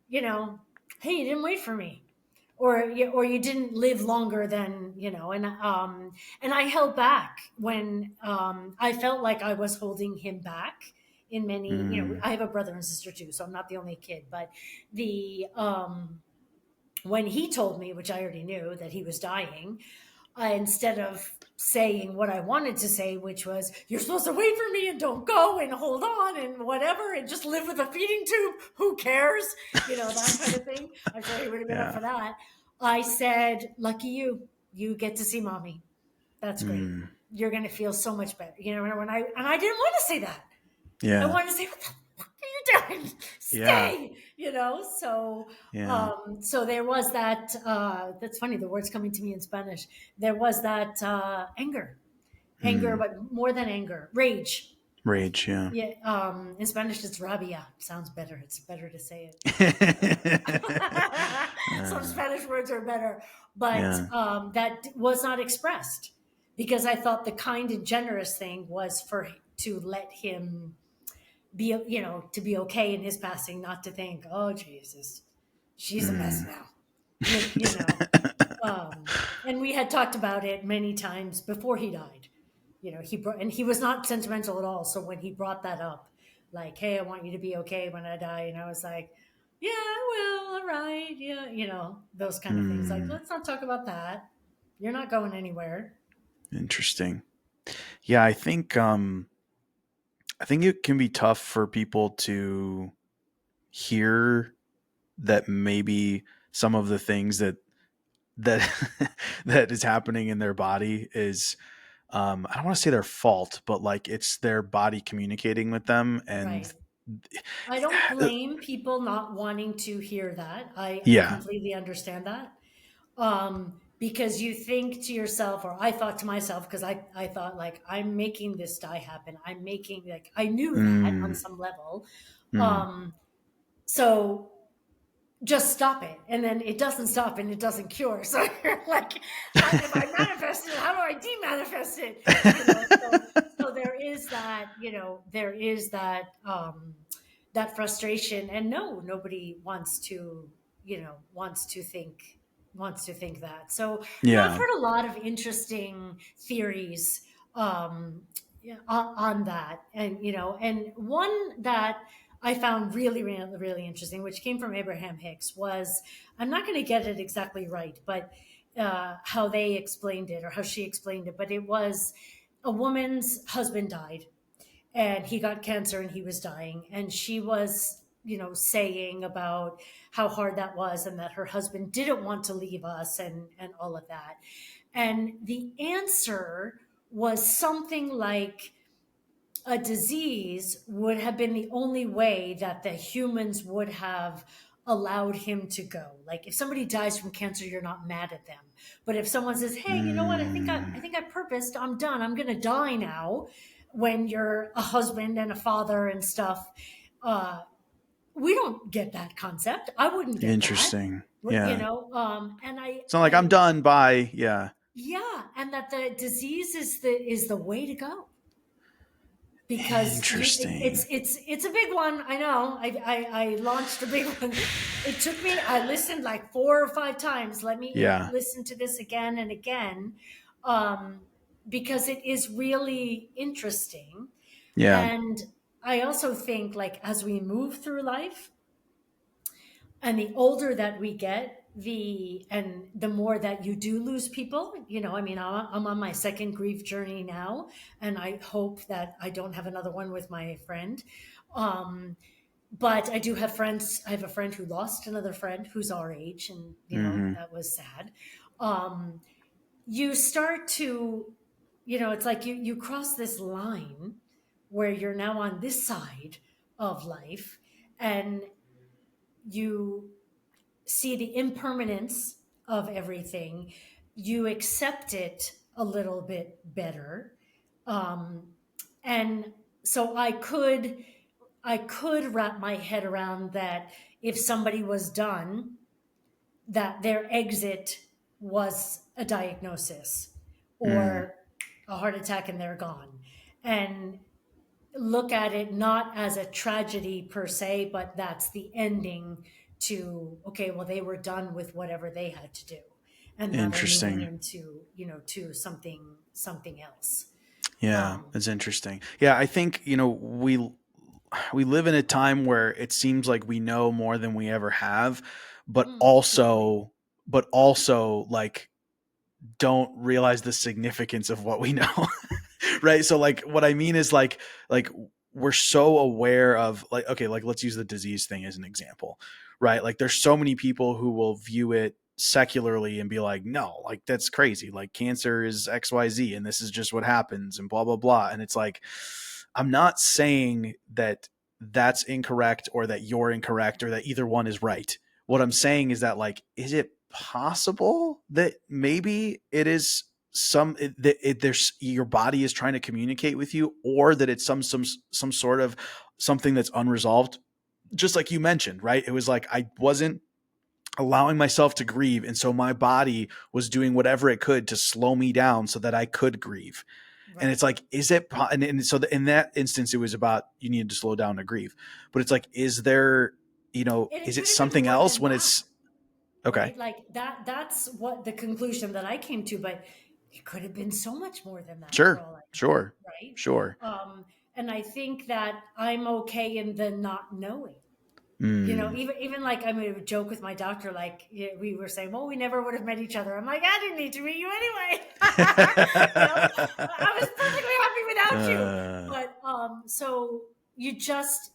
hey, you didn't wait for me, or you didn't live longer than, and I held back when I felt like I was holding him back in many, Mm, I have a brother and sister too, so I'm not the only kid. But the when he told me, which I already knew, that he was dying, instead of saying what I wanted to say, which was, you're supposed to wait for me and don't go and hold on and whatever and just live with a feeding tube. Who cares? That kind of thing. I'm sure he would have been up yeah. for that. I said, lucky you. You get to see mommy. That's great. Mm, You're going to feel so much better. And I didn't want to say that. I yeah. wanted to say, what the fuck are you doing? Yeah. Stay, So, Yeah. so there was that. That's funny. The words coming to me in Spanish. There was that anger, Mm, but more than anger, rage. Rage, yeah. Yeah, in Spanish it's rabia. Sounds better. It's better to say it. Some uh, Spanish words are better, but yeah. that was not expressed because I thought the kind and generous thing was for to let him be, to be okay in his passing, not to think, oh Jesus, she's a mess Mm. now. You know. And we had talked about it many times before he died. And he was not sentimental at all. So when he brought that up, like, hey, I want you to be okay when I die, and I was like, yeah, well, all right, yeah, those kind of things. Like, Mm. let's not talk about that. You're not going anywhere. Interesting. Yeah, I think it can be tough for people to hear that maybe some of the things that that is happening in their body is I don't want to say their fault, but like it's their body communicating with them and Right. I don't blame people not wanting to hear that. I yeah. completely understand that. Because you think to yourself, or I thought to myself, because I thought, like, I'm making this die happen. I'm making, like, I knew that on Mm, some level. mm, Um, so just stop it. And then it doesn't stop and it doesn't cure. So you're like, if I manifest it, how do I demanifest it? So there is that, that frustration. And no, nobody wants to think that. So, I've yeah. heard a lot of interesting theories, yeah, on that. And one that I found really, really, really interesting, which came from Abraham Hicks, was, I'm not going to get it exactly right, but how they explained it, or how she explained it, but it was a woman's husband died, and he got cancer and he was dying, and she was, saying about how hard that was, and that her husband didn't want to leave us, and all of that. And the answer was something like, a disease would have been the only way that the humans would have allowed him to go. Like, if somebody dies from cancer, you're not mad at them. But if someone says, hey, you know what, I Mm, think I purposed, I'm done, I'm gonna die now, when you're a husband and a father and stuff, uh we don't get that concept. I wouldn't get that. interesting. Yeah. And It's not like I'm done. Bye. Yeah. yeah, and that the disease is the way to go, because Interesting. it's a big one. I know. I launched a big one. It took me. I listened like 4 or 5 times. Let me Yeah. listen to this again and again, um, because it is really interesting. Yeah. And I also think, like, as we move through life, and the older that we get, the more that you do lose people. I mean, I'm on my second grief journey now, and I hope that I don't have another one with my friend. um, but I do have friends. I have a friend who lost another friend who's our age, and Hmm. that was sad. um, you start to, it's like you cross this line where you're now on this side of life, and you see the impermanence of everything. You accept it a little bit better. um, and so I could wrap my head around that. If somebody was done, that their exit was a diagnosis, Mm, or a heart attack, and they're gone. And look at it not as a tragedy per se, but that's the ending to, okay, well, they were done with whatever they had to do, and now they're moving interesting. into, to something else. Yeah, um it's interesting. Yeah, I think, we live in a time where it seems like we know more than we ever have, but Good point. also like don't realize the significance of what we know. Right? So like what I mean is like we're so aware of, like, okay, like let's use the disease thing as an example. Right? Like there's so many people who will view it secularly and be like, no, like that's crazy, like cancer is XYZ and this is just what happens and blah blah blah. And it's like, I'm not saying that that's incorrect or that you're incorrect or that either one is right. What I'm saying is that, like, is it possible that maybe it is there's your body is trying to communicate with you, or that it's some sort of something that's unresolved. Just like you mentioned, right? It was like I wasn't allowing myself to grieve, and so my body was doing whatever it could to slow me down so that I could grieve. And it's Right. like, is it? And so in that instance, it was about you needed to slow down to grieve. But it's like, is there? And Is it it could have been something more else than when that, it's okay? right? Like that's what the conclusion that I came to, but it could have been so much more than that for Sure, all I know, sure, right? sure. And I think that I'm okay in the not knowing. Mm. Even like I would joke with my doctor, like we were saying, well, we never would have met each other. I'm like, I didn't need to meet you anyway. I was perfectly happy without you. uh, But so you just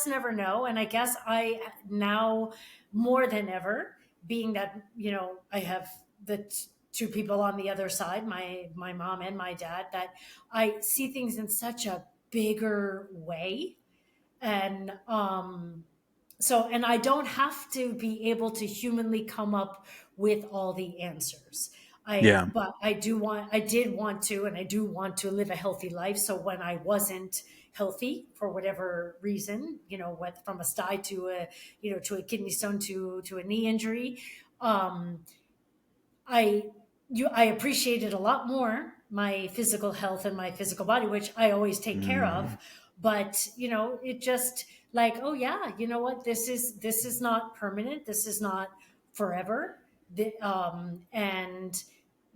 never know. And I guess I now more than ever, being that I have two people on the other side, my mom and my dad, that I see things in such a bigger way. And and I don't have to be able to humanly come up with all the answers. yeah. But I did want to, and I do want to live a healthy life. So when I wasn't healthy for whatever reason, went from a sty to to a kidney stone to a knee injury, um, I I appreciated a lot more my physical health and my physical body, which I always take care Mm, of. But it just like, oh yeah, you know what? This is not permanent. This is not forever. And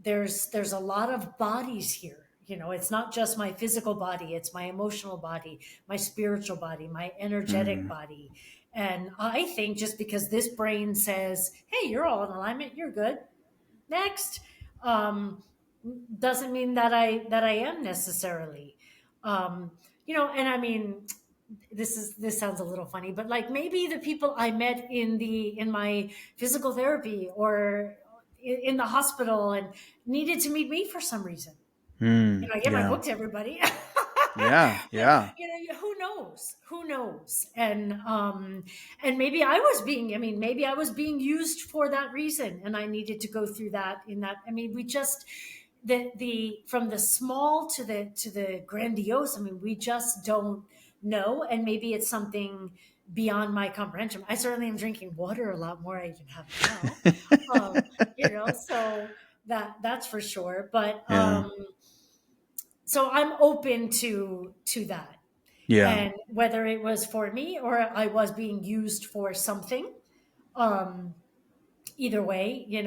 there's a lot of bodies here. It's not just my physical body, it's my emotional body, my spiritual body, my energetic mm, body. And I think just because this brain says, hey, you're all in alignment, you're good, next, um, doesn't mean that I am necessarily. um, and I mean, this sounds a little funny, but like maybe the people I met in my physical therapy or in the hospital and needed to meet me for some reason. I get my yeah. book to everybody. Yeah. But Yeah. who knows? Who knows? And maybe I was being, maybe I was being used for that reason, and I needed to go through that. In that, we just the from the small to the grandiose. We just don't know, and maybe it's something beyond my comprehension. I certainly am drinking water a lot more. I even have now. So that's for sure. But Yeah. so I'm open to that, Yeah. and whether it was for me or I was being used for something, um either way, it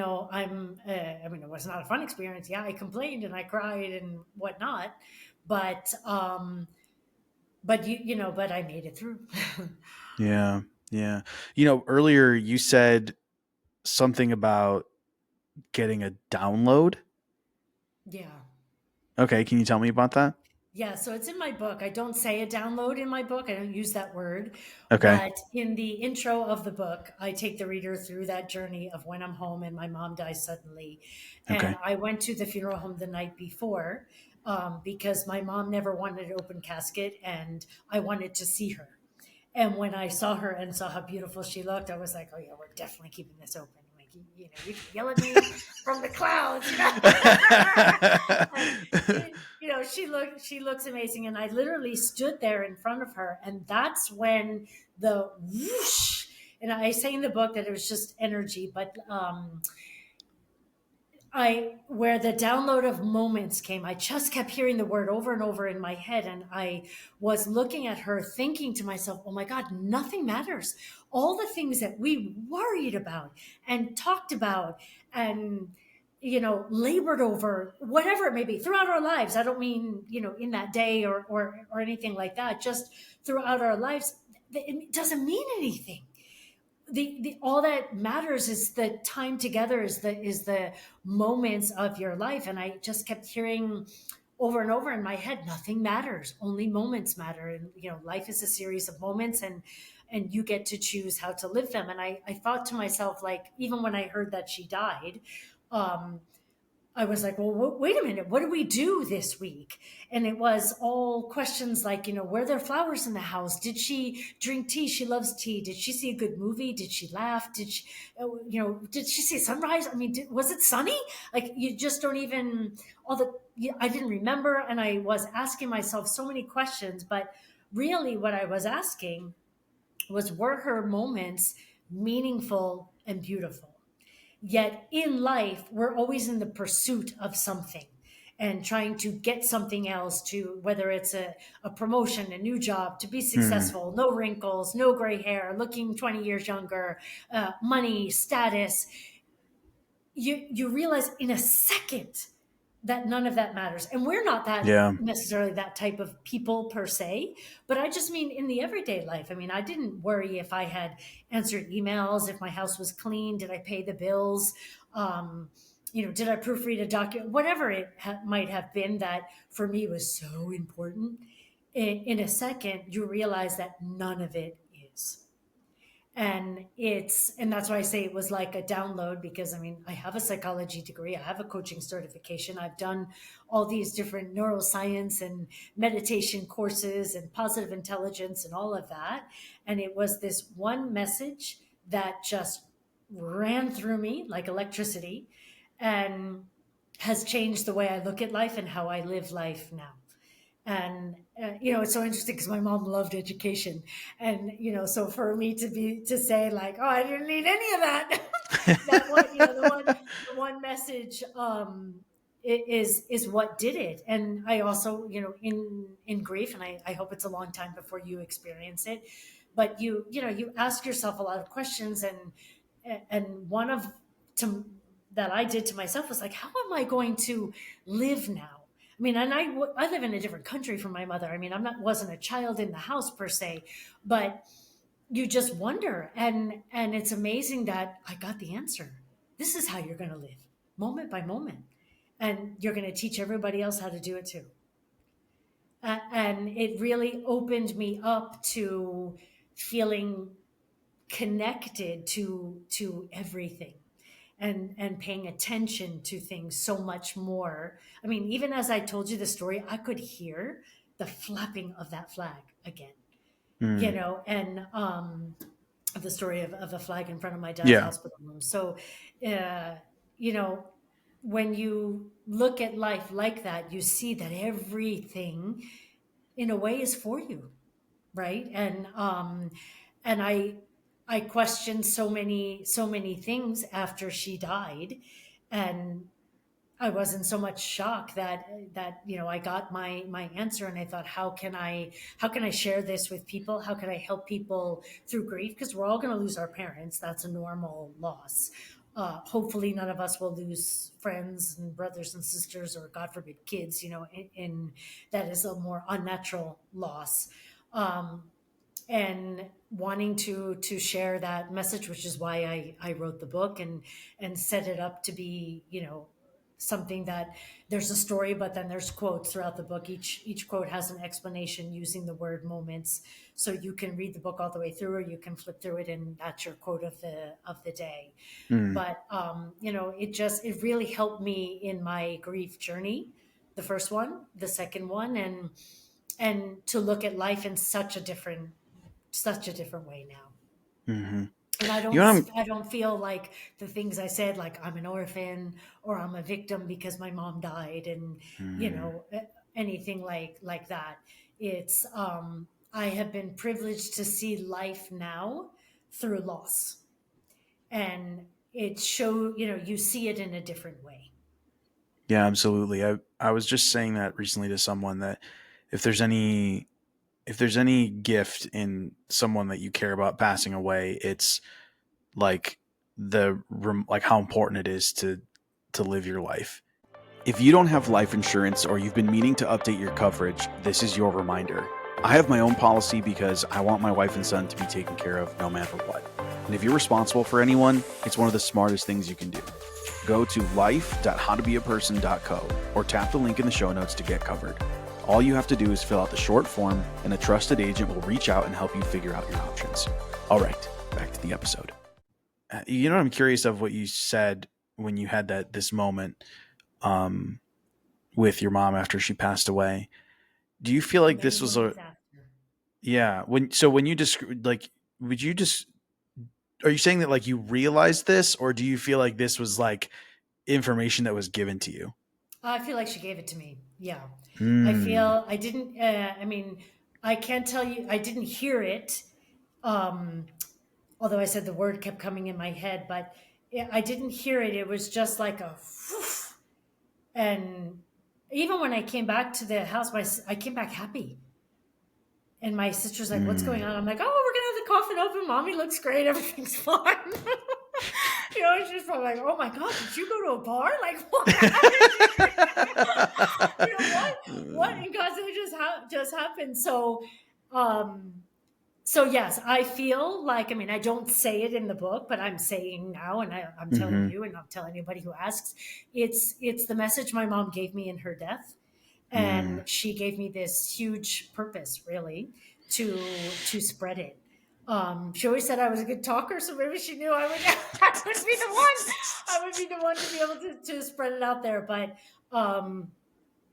was not a fun experience. Yeah, I complained and I cried and whatnot, but but I made it through. Yeah. Yeah. Earlier you said something about getting a download. Yeah. Okay. Can you tell me about that? Yeah, so it's in my book. I don't say a download in my book. I don't use that word. Okay. But in the intro of the book, I take the reader through that journey of when I'm home and my mom dies suddenly. And Okay. I went to the funeral home the night before, because my mom never wanted an open casket and I wanted to see her. And when I saw her and saw how beautiful she looked, I was like, oh, yeah, we're definitely keeping this open. Like, you can yell at me from the clouds. And she looks amazing, and I literally stood there in front of her, and that's when the whoosh, and I say in the book that it was just energy, but I where the download of moments came, I just kept hearing the word over and over in my head, and I was looking at her thinking to myself, oh my God, nothing matters. All the things that we worried about and talked about and labored over, whatever it may be, throughout our lives. I don't mean in that day or anything like that, just throughout our lives. It doesn't mean anything. The all that matters is the time together, is the moments of your life. And I just kept hearing over and over in my head, nothing matters, only moments matter. And life is a series of moments, and you get to choose how to live them. And I thought to myself, like, even when I heard that she died, um I was like, well, wait a minute, what do we do this week? And it was all questions like, were there flowers in the house? Did she drink tea? She loves tea. Did she see a good movie? Did she laugh? Did she see sunrise? I mean, was it sunny? Like, you just don't even, I didn't remember. And I was asking myself so many questions, but really what I was asking was, were her moments meaningful and beautiful? Yet in life, we're always in the pursuit of something and trying to get something else, to whether it's a promotion, a new job, to be Mm, successful, no wrinkles, no gray hair, looking 20 years younger, money, status. You realize in a second that none of that matters. And we're not that yeah. necessarily that type of people per se, but I just mean in the everyday life. I mean, I didn't worry if I had answered emails, if my house was clean, did I pay the bills, did I proofread a document, whatever it might have been that for me was so important. In a second, you realize that none of it is. And that's why I say it was like a download, because I mean, I have a psychology degree, I have a coaching certification, I've done all these different neuroscience and meditation courses and positive intelligence and all of that. And it was this one message that just ran through me like electricity, and has changed the way I look at life and how I live life now. And it's so interesting because my mom loved education, and so for me to say like, oh, I didn't need any of that. That one, the one message, is what did it. And I also, in grief, and I hope it's a long time before you experience it, but you ask yourself a lot of questions, and one of to that I did to myself was like, how am I going to live now? I mean, and I live in a different country from my mother. I mean, wasn't a child in the house per se, but you just wonder, and it's amazing that I got the answer. This is how you're going to live, moment by moment, and you're going to teach everybody else how to do it too. And it really opened me up to feeling connected to everything, and paying attention to things so much more. I mean, even as I told you the story, I could hear the flapping of that flag again, Mm, and the story of the flag in front of my dad's yeah. hospital room. So, uh, you know, when you look at life like that, you see that everything in a way is for you, right? And I questioned so many things after she died, and I was in so much shock that I got my answer, and I thought, how can I share this with people? How can I help people through grief? Because we're all going to lose our parents. That's a normal loss. Hopefully, none of us will lose friends and brothers and sisters, or God forbid, kids. In that is a more unnatural loss. Um, and wanting to share that message, which is why I wrote the book, and set it up to be, something that there's a story, but then there's quotes throughout the book. Each quote has an explanation using the word moments, so you can read the book all the way through, or you can flip through it, and that's your quote of the day. Mm, But it really helped me in my grief journey, the first one, the second one, and to look at life in such a different way now. hmm And I You don't know, what I'm, I don't feel like the things I said, like I'm an orphan or I'm a victim because my mom died, and mm, anything like that. It's I have been privileged to see life now through loss, and you see it in a different way. yeah, absolutely. I was just saying that recently to someone that if there's any if there's any gift in someone that you care about passing away, it's like like how important it is to live your life. If you don't have life insurance or you've been meaning to update your coverage, this is your reminder. I have my own policy because I want my wife and son to be taken care of no matter what. And if you're responsible for anyone, it's one of the smartest things you can do. Go to life.howtobeaperson.co or tap the link in the show notes to get covered. All you have to do is fill out the short form, and a trusted agent will reach out and help you figure out your options. All right, back to the episode. I'm curious of what you said when you had this moment. um, with your mom after she passed away. Do you feel like Many this was a moons after. yeah? When you just like, would you just are you saying that like you realized this, or do you feel like this was like information that was given to you? I feel like she gave it to me. Yeah. I Mm, feel I didn't, I mean, I can't tell you, I didn't hear it. Um, Although I said the word kept coming in my head, but I didn't hear it. It was just like a, and even when I came back to the house, I came back happy. And my sister's like, "What's going mm. on?" I'm like, "Oh, we're gonna have the coffin open. Mommy looks great. Everything's fine." She's probably like, "Oh my god, did you go to a bar? Like, what? How did you? What? What in God's name just happened?" Um, so yes, I feel like, I mean, I don't say it in the book, but I'm saying now, and I'm telling Mhm, you, and I'll tell anybody who asks, it's the message my mom gave me in her death, mm. and she gave me this huge purpose, really, to spread it. She always said I was a good talker, so maybe she knew I would I would be the one. I would be the one to be able to spread it out there. But um,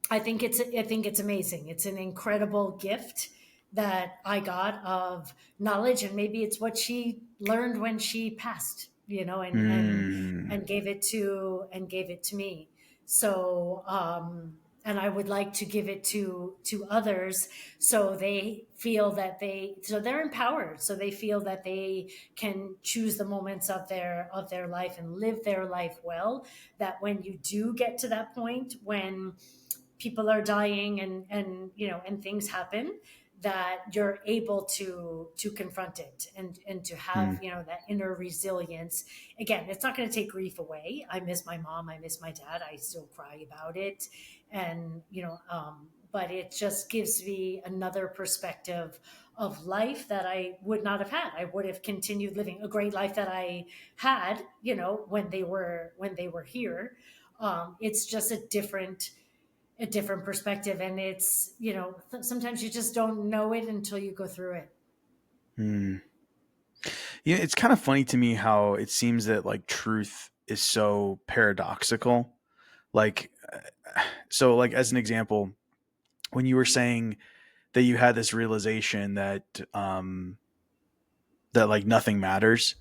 I think it's amazing. It's an incredible gift that I got of knowledge, and maybe it's what she learned when she passed, Mm. and gave it to me. So and I would like to give it to others, so they feel that so they're empowered, so they feel that they can choose the moments of their life and live their life well, that when you do get to that point when people are dying, and things happen, that you're able to confront it, and to have, Mm. that inner resilience. Again, it's not going to take grief away. I miss my mom, I miss my dad, I still cry about it, and but it just gives me another perspective of life that I would not have had. I would have continued living a great life that I had, when they were here. It's just a different perspective, and it's, sometimes you just don't know it until you go through it. Mm. Yeah, it's kind of funny to me how it seems that like truth is so paradoxical. Like, so like as an example, when you were saying that you had this realization that that like nothing matters,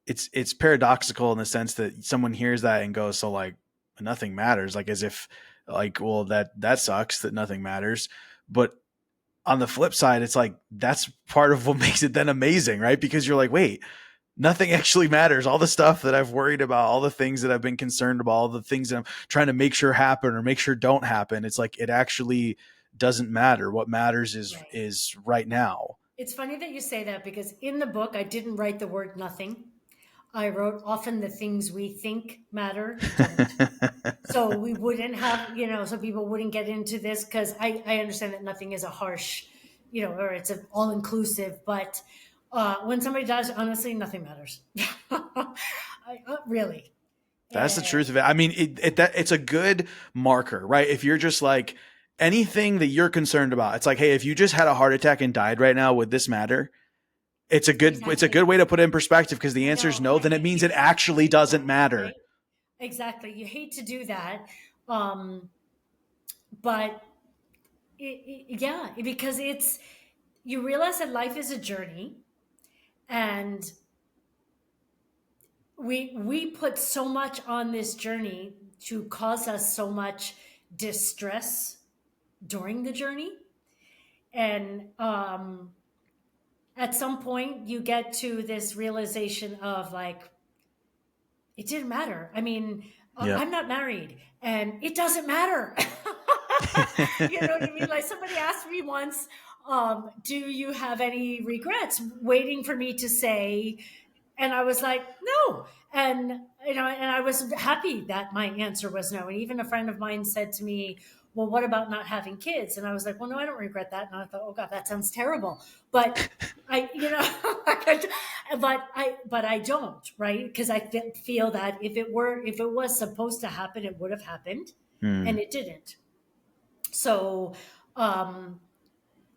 it's paradoxical in the sense that someone hears that and goes, so like nothing matters, like as if like, well, that sucks that nothing matters. But on the flip side, it's like that's part of what makes it then amazing, right? Because you're like, wait, nothing actually matters. All the stuff that I've worried about, all the things that I've been concerned about, all the things that I'm trying to make sure happen or make sure don't happen, it's like it actually doesn't matter. What matters Right. is right now. It's funny that you say that, because in the book I didn't write the word nothing. I wrote, often the things we think matter don't. So we wouldn't have, so people wouldn't get into this, because I understand that nothing is a harsh, or it's an all inclusive, but when somebody dies, honestly, nothing matters. Really. That's the Uh, truth of it. I mean, it's a good marker, right? If you're just like anything that you're concerned about, it's like, hey, if you just had a heart attack and died right now, would this matter? It's a good exactly. way to put it in perspective, because the I answer is know, no. and Then you it means hate it actually to do doesn't that, matter. right? Exactly. You hate to do that. Um, but yeah, because you realize that life is a journey, and we put so much on this journey to cause us so much distress during the journey. And at some point you get to this realization of, like, it didn't matter. I mean, Yep. I'm not married, and it doesn't matter. You know what I mean? Like, somebody asked me once, do you have any regrets, waiting for me to say, and I was like, no. And, and I was happy that my answer was no. And even a friend of mine said to me, well, what about not having kids? And I was like, well, no, I don't regret that. And I thought, oh God, that sounds terrible. But I, but I don't, right? Because I feel that if it was supposed to happen, it would have happened, and Hmm. it didn't. So, um,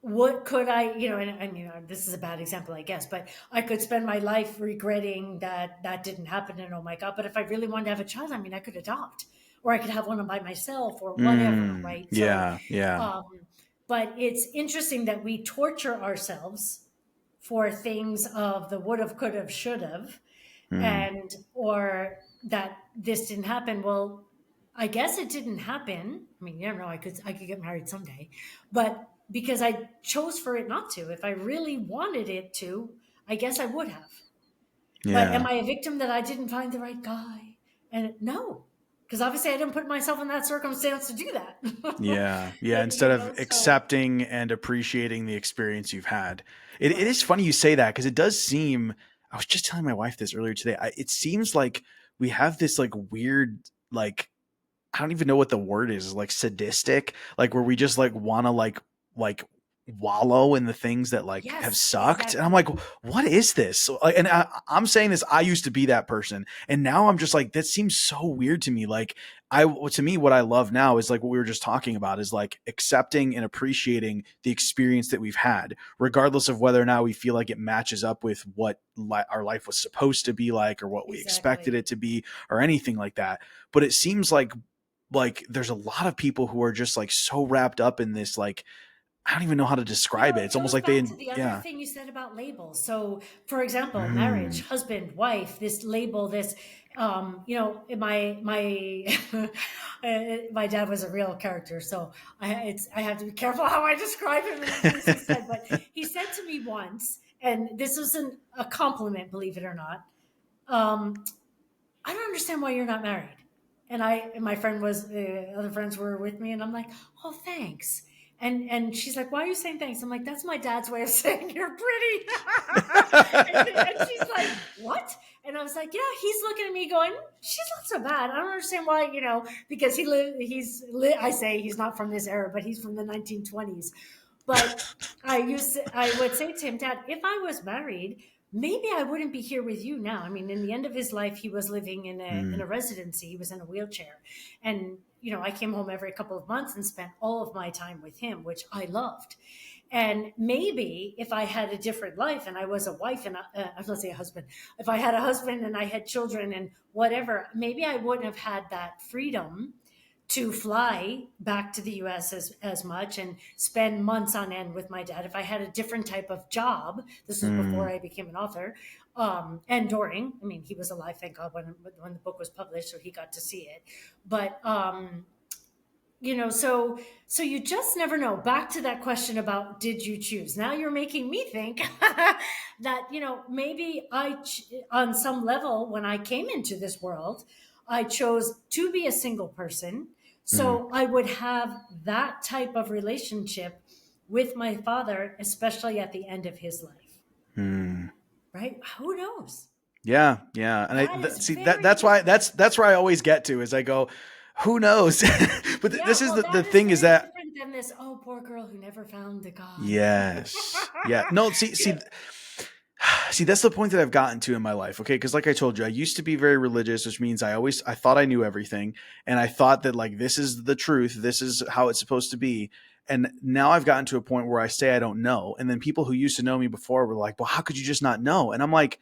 what could I, and I mean, this is a bad example, I guess, but I could spend my life regretting that that didn't happen, and oh my God, but if I really wanted to have a child, I mean, I could adopt, or I could have one by myself or whatever, right? So, Yeah. Yeah. um, but it's interesting that we torture ourselves for things of the would have, could have, should have, Mm, and or that this didn't happen. Well, I guess it didn't happen. I mean, you never know. I could get married someday, but because I chose for it not to. If I really wanted it to, I guess I would have. But am yeah. I a victim that I didn't find the right guy? And no, because obviously I didn't put myself in that circumstance to do that. Yeah. Yeah. And, Instead of so accepting and appreciating the experience you've had. It is right. funny you say that because it does seem, I was just telling my wife this earlier today. It seems like we have this like weird, like, I don't even know what the word is, like sadistic, like where we just like want to like wallow in the things that like have Yes, sucked. And I'm like, exactly. what is this? So, like, and I'm saying this, I used to be that person. And now I'm just like, that seems so weird to me. Like to me, what I love now is like what we were just talking about is like accepting and appreciating the experience that we've had, regardless of whether or not we feel like it matches up with what our life was supposed to be like, or what we expected Exactly. it to be, or anything like that. But it seems like there's a lot of people who are just like so wrapped up in this, like I don't even know how to describe it. It It's almost goes like back to the other yeah. thing you said about labels. So, for example, marriage, Mm. husband, wife, this label, this, my my dad was a real character, so I have to be careful how I describe him and the things he said. But he said to me once, and this isn't a compliment, believe it or not. Um, I don't understand why you're not married. And my friend was, other friends were with me, and I'm like, oh, thanks. And she's like, why are you saying thanks? I'm like, that's my dad's way of saying you're pretty. And she's like, what? And I was like, yeah, he's looking at me going, she's not so bad. I don't understand why, because I say he's not from this era, but he's from the 1920s. But I would say to him, Dad, if I was married, maybe I wouldn't be here with you now. I mean, in the end of his life, he was living in Mm. a residency. He was in a wheelchair, and I came home every couple of months and spent all of my time with him, which I loved. And maybe if I had a different life and I was a wife and let's say a husband, if I had a husband and I had children and whatever, maybe I wouldn't have had that freedom to fly back to the US as much and spend months on end with my dad. If I had a different type of job, this was before Mm. I became an author, and during, I mean, he was alive, thank God, when the book was published, so he got to see it. But, so you just never know. Back to that question about did you choose? Now you're making me think that maybe on some level when I came into this world, I chose to be a single person, Mm. so I would have that type of relationship with my father, especially at the end of his life. Mm. Right? Who knows? Yeah, yeah, and That is see very that's why different. that's where I always get to is I go, who knows? But Yeah, this is well, the that is thing is very that different than this. Oh, poor girl who never found the guy. yes, yeah, no, see, that's the point that I've gotten to in my life. Okay, because like I told you, I used to be very religious, which means I thought I knew everything, and I thought that like this is the truth, this is how it's supposed to be. And now I've gotten to a point where I say I don't know, and then people who used to know me before were like, "Well, how could you just not know?" And I'm like,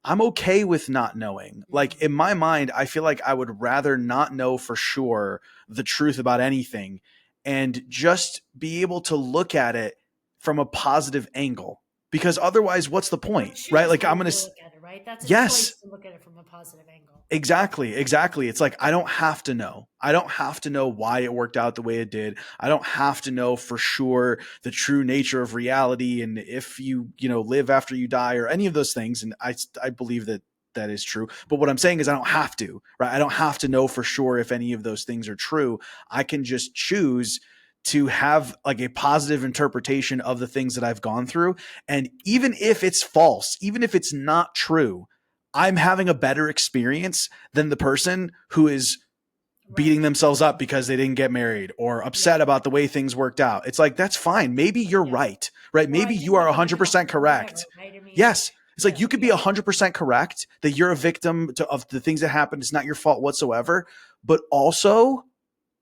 I'm okay with not knowing. Like Mm. in my mind, I feel like I would rather not know for sure the truth about anything and just be able to look at it from a positive angle. Because otherwise, what's the Or point, right? choose Like how I'm to going to, look at it, right? That's a yes, choice to look at it from a positive angle. exactly, exactly. It's like I don't have to know. I don't have to know why it worked out the way it did. I don't have to know for sure the true nature of reality and if you live after you die or any of those things. And I believe that that is true. But what I'm saying is I don't have to, right? I don't have to know for sure if any of those things are true. I can just choose to have like a positive interpretation of the things that I've gone through. And even if it's false, even if it's not true, I'm having a better experience than the person who is beating Right. themselves up because they didn't get married or Yeah. upset about the way things worked out. It's like, that's fine. Maybe you're Yeah. right, right? Or I Maybe you didn't are make enough 100% or whatever, correct. right? I mean, Yes. It's like you could be yeah. 100% correct that you're a victim of the things that happened. It's not your fault whatsoever. But also,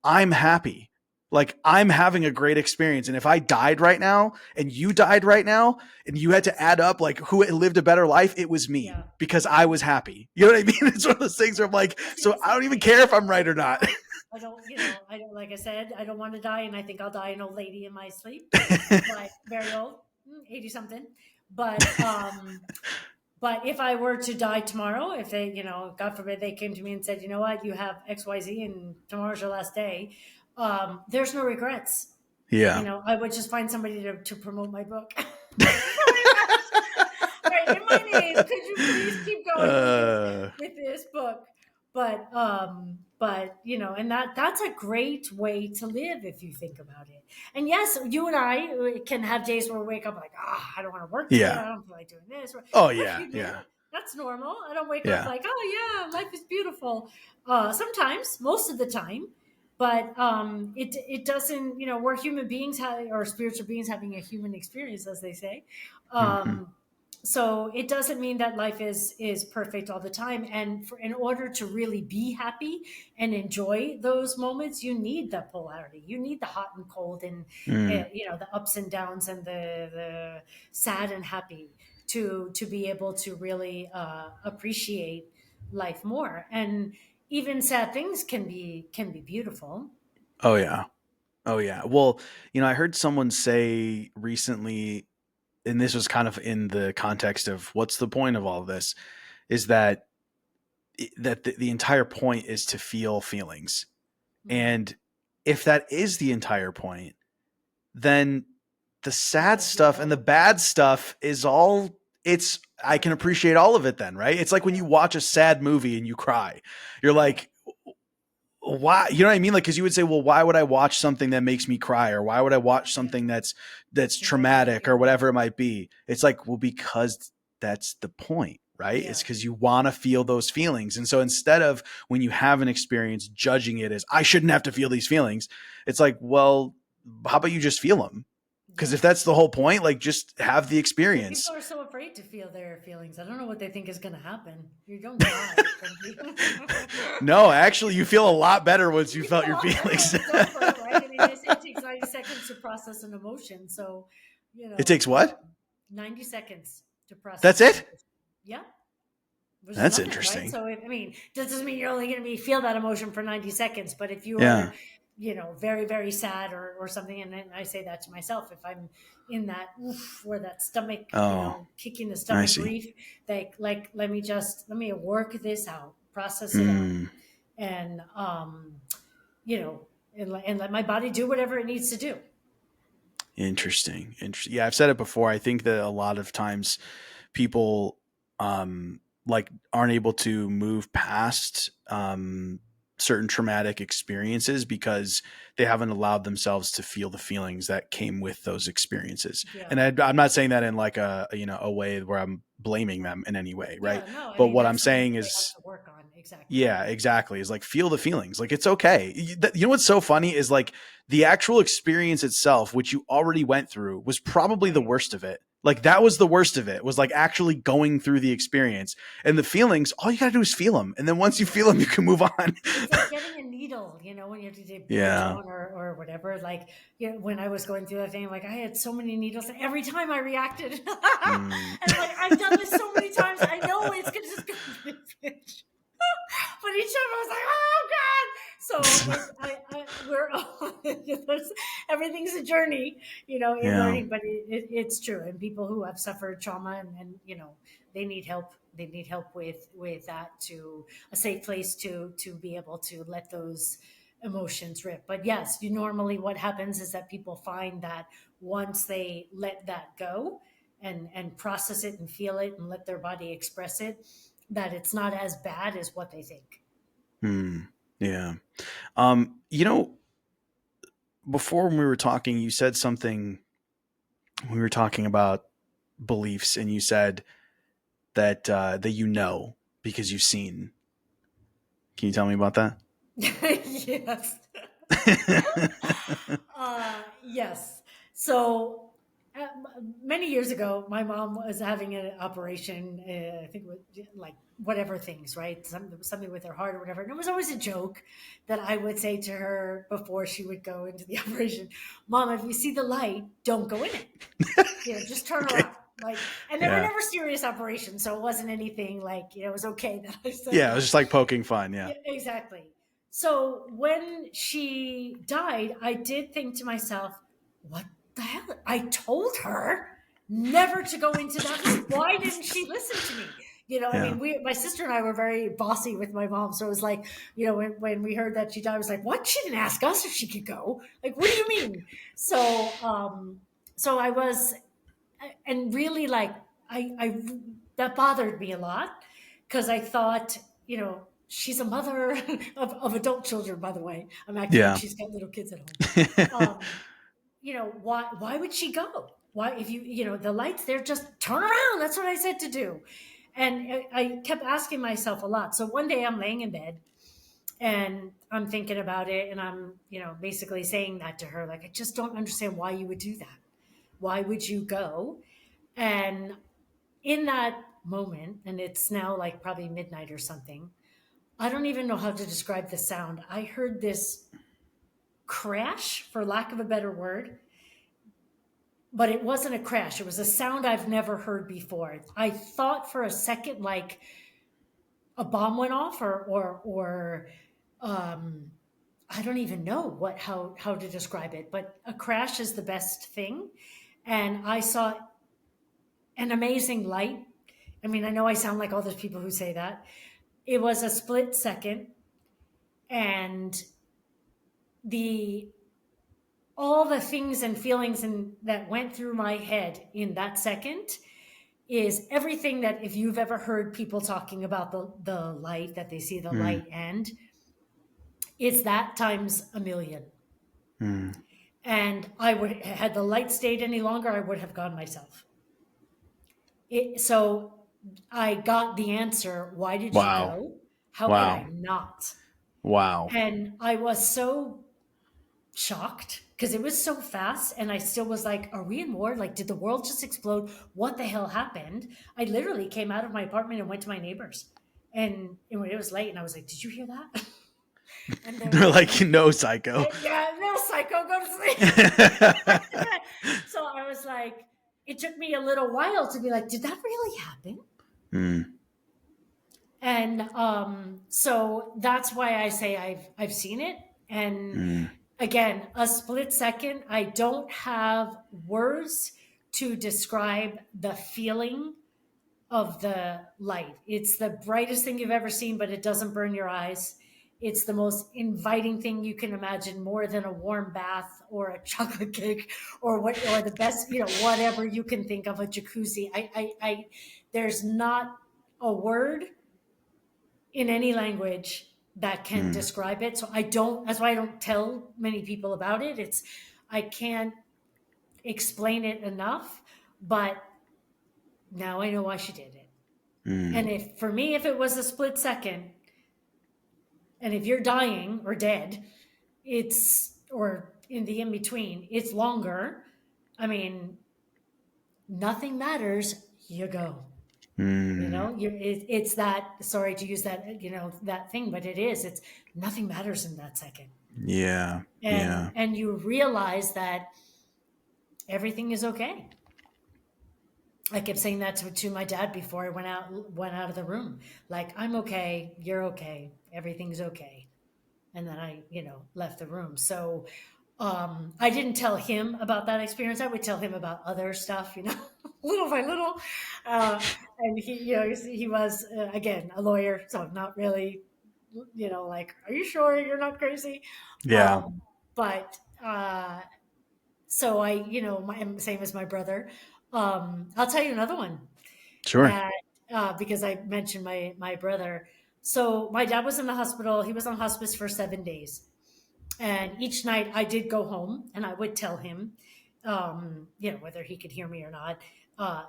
I'm happy. Like I'm having a great experience. And if I died right now and you died right now and you had to add up like who lived a better life, it was me Yeah. because I was happy. You know what I mean? It's one of those things where I'm like, I do so the I same don't even thing. care if I'm right or not. I don't, I don't, like I said, I don't want to die, and I think I'll die an old lady in my sleep, but very old, 80 something. But, but if I were to die tomorrow, if they, God forbid, they came to me and said, you know what, you have XYZ and tomorrow's your last day, there's no regrets. Yeah. I would just find somebody to promote my book. Pretty much. Right, in my name, could you please keep going with this book? But and that's a great way to live if you think about it. And yes, you and I can have days where we wake up like, I don't want to work today. Yeah. I don't feel like doing this. Oh Good for yeah. you. Yeah. That's normal. I don't wake up Yeah. like, oh yeah, life is beautiful. Sometimes, most of the time, but it doesn't. We're human beings, or spiritual beings having a human experience, as they say. Hmm. So it doesn't mean that life is perfect all the time, and in order to really be happy and enjoy those moments, you need the polarity, you need the hot and cold, and Mm. the ups and downs, and the sad and happy, to be able to really appreciate life more. And even sad things can be beautiful. Oh yeah. Oh yeah. Well, I heard someone say recently, and this was kind of in the context of what's the point of all of this, is that the entire point is to feel feelings. Mm. And if that is the entire point, then the You sad got to feel stuff all and the of it. bad stuff is all it's I can appreciate all of it then, right? It's like when you watch a sad movie and you cry. You're Right. like, why, you know what I mean? Like, because you would say, well, why would I watch something that makes me cry, or why would I watch Yeah. something that's Exactly. traumatic or whatever it might be? It's like, well, because that's the point, right? It's Yeah. because you want to feel those feelings. And so instead of, when you have an experience, judging it as I shouldn't have to feel these feelings, it's like, well, how about you just feel them? Because Yeah. if that's the whole point, like, just have the Yeah, experience. people are so afraid to feel their feelings. I don't know what they think is going to happen. You don't die. No, actually, you feel a lot better once you You feel felt a your lot better when feelings. it's over, right? I mean, they say it takes 90 seconds to process an emotion. So, It takes what? 90 seconds to That's process an it? emotion. Yeah, which is That's nothing, right? interesting. So, I mean, that doesn't mean you're only going to be feel that emotion for 90 seconds. But if you Yeah. are, very, very sad, or something, and then I say that to myself, if I'm in that oof, or that stomach, Oh, kicking the I stomach see. grief, like let me work this out, process it out, Mm, and you know, and let my body do whatever it needs to do. interesting. Interesting. Yeah, I've said it before. I think that a lot of times people like aren't able to move past certain traumatic experiences because they haven't allowed themselves to feel the feelings that came with those experiences. Yeah. And I'm not saying that in like a way where I'm blaming them in any way, right? Yeah. No, I But mean, what I'm that's something saying that they have is, to work on. Exactly. yeah, exactly. Is like feel the feelings. Like it's okay. You know what's so funny is like the actual experience itself, which you already went through, was probably the Right. worst of it. Like that was the worst of it. Was like actually going through the experience, and the feelings. All you gotta do is feel them, and then once you Yeah. feel them, you can move on. It's like getting a needle, when you have to get blood Yeah. drawn, or whatever. Like, when I was going through that thing, like I had so many needles, and every time I reacted, and Mm. like I've done this so many times, I know it's gonna just go finish. But each time I was like, oh god. So we're everything's a journey, in Yeah. learning. But it's true, and people who have suffered trauma, and they need help. They need help with that, to a safe place to be able to let those emotions rip. But yes, you normally, what happens is that people find that once they let that go, and process it and feel it and let their body express it, that it's not as bad as what they think. Mm. Yeah. You know, before when we were talking, you said something. We were talking about beliefs, and you said that you know because you've seen. Can you tell me about that? Yes. Yes. So, many years ago, my mom was having an operation. I think with like whatever things, right? Something with her heart or whatever. And it was always a joke that I would say to her before she would go into the operation, "Mom, if you see the light, don't go in it. Just turn Okay. around." Like, and they were Yeah. never serious operations, so it wasn't anything like, it was okay that I said Yeah, it was that. just like poking fun. Yeah. Yeah, exactly. So when she died, I did think to myself, what the hell? I told her never to go into that room. Why didn't she listen to me? I Yeah. mean, my sister and I were very bossy with my mom. So it was like, when we heard that she died, I was like, what? She didn't ask us if she could go. Like, what do you mean? So I was, and really like, I that bothered me a lot because I thought, she's a mother of adult children, by the way. I'm acting like Yeah. she's got little kids at home. Why would she go? Why, if the lights there, just turn around. That's what I said to do. And I kept asking myself a lot. So one day I'm laying in bed and I'm thinking about it, and I'm, basically saying that to her. Like, I just don't understand why you would do that. Why would you go? And in that moment, and it's now like probably midnight or something, I don't even know how to describe the sound. I heard this crash, for lack of a better word, but it wasn't a crash. It was a sound I've never heard before. I thought for a second like a bomb went off, or um, I don't even know how to describe it, but a crash is the best thing. And I saw an amazing light. I mean, I know I sound like all those people who say that. It was a split second, and the all the things and feelings that went through my head in that second is everything that, if you've ever heard people talking about the light, that they see the Mm, light end, it's that times a million. mm. And I would, had the light stayed any longer, I would have gone myself. So I got the answer. Why did you Wow. go? How could I Wow. not? Wow. And I was so shocked because it was so fast, and I still was like, are we in war? Like, did the world just explode? What the hell happened? I literally came out of my apartment and went to my neighbors, and it was late, and I was like, did you hear that? And they were They're like, like, no, psycho. yeah, no, psycho, go to sleep. So I was like, it took me a little while to be like, did that really happen? Mm, And so that's why I say I've seen it. And mm, again, a split second, I don't have words to describe the feeling of the light. It's the brightest thing you've ever seen, but it doesn't burn your eyes. It's the most inviting thing you can imagine, more than a warm bath or a chocolate cake or the best, whatever you can think of, a jacuzzi. There's not a word in any language that can mm. describe it. So that's why I don't tell many people about it. I can't explain it enough, but now I know why she did it. Mm, And for me, if it was a split second, and if you're dying or dead, or in the in between, it's longer. I mean, nothing matters. You go. mm. It's that, sorry to use that, that thing, but it is, it's nothing matters in that second. Yeah. And Yeah. you realize that everything is okay. I kept saying that to my dad before I went out of the room. Like, I'm okay, you're okay, everything's okay. And then I, left the room. So I didn't tell him about that experience. I would tell him about other stuff, little by little. And he was, again, a lawyer, so not really, like, are you sure you're not crazy? Yeah. Um, but so I, same as my brother. I'll tell you another one Sure. that, because I mentioned my brother. So my dad was in the hospital. He was on hospice for 7 days, and each night I did go home, and I would tell him, whether he could hear me or not.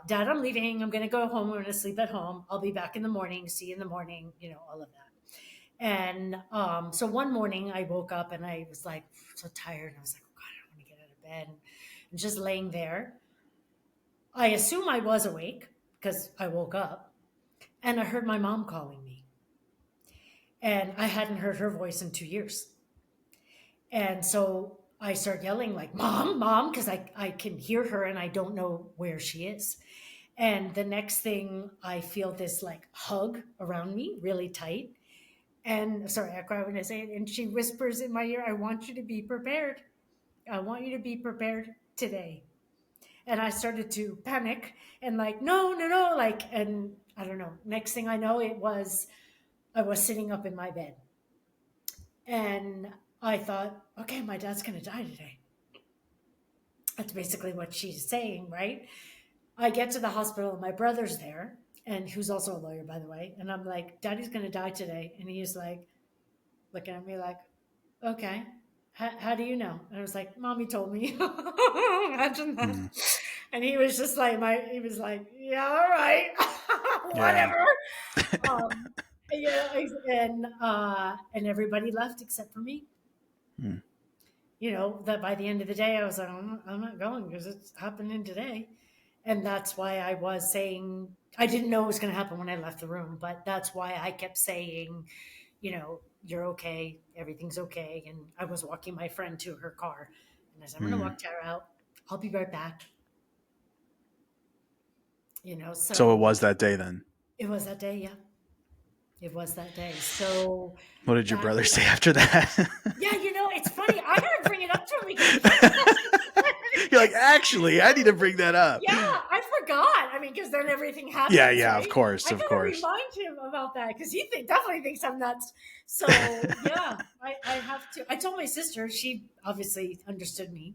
Dad, I'm leaving. I'm going to go home. I'm going to sleep at home. I'll be back in the morning. See you in the morning. All of that. And so one morning I woke up and I was like so tired. I was like, oh God, I don't want to get out of bed. And just laying there. I assume I was awake because I woke up, and I heard my mom calling me. And I hadn't heard her voice in 2 years. And so I start yelling like, Mom, Mom, because I can hear her and I don't know where she is. And the next thing, I feel this like hug around me really tight. And sorry, I cry when I say it. And she whispers in my ear, I want you to be prepared. I want you to be prepared today. And I started to panic and like, no, no, no, like, and I don't know. Next thing I know, I was sitting up in my bed and I thought, okay, my dad's going to die today. That's basically what she's saying, right? I get to the hospital, my brother's there, and who's also a lawyer, by the way. And I'm like, Daddy's going to die today. And he's like, looking at me like, okay, how do you know? And I was like, Mommy told me. Imagine that. Mm. And he was just like, he was like, yeah, all right, Yeah. whatever. Um, yeah, and everybody left except for me. Mm. That by the end of the day, I was like, I'm not going because it's happening today. And that's why I was saying, I didn't know it was going to happen when I left the room, but that's why I kept saying, you're okay, everything's okay. And I was walking my friend to her car. And I said, I'm going to Mm. walk Tara out. I'll be right back. So it So was that day then. it was that day. Yeah. It was that day. So What did your that, brother say after that? yeah, it's funny. I got to bring it up to him because he doesn't. You're like, actually, I need to bring that up. Yeah, I forgot. I mean, because then everything Yeah, happens, yeah, of right? course, I of gotta course. remind him about that because he definitely thinks I'm nuts. So yeah, I have to. I told my sister. She obviously understood me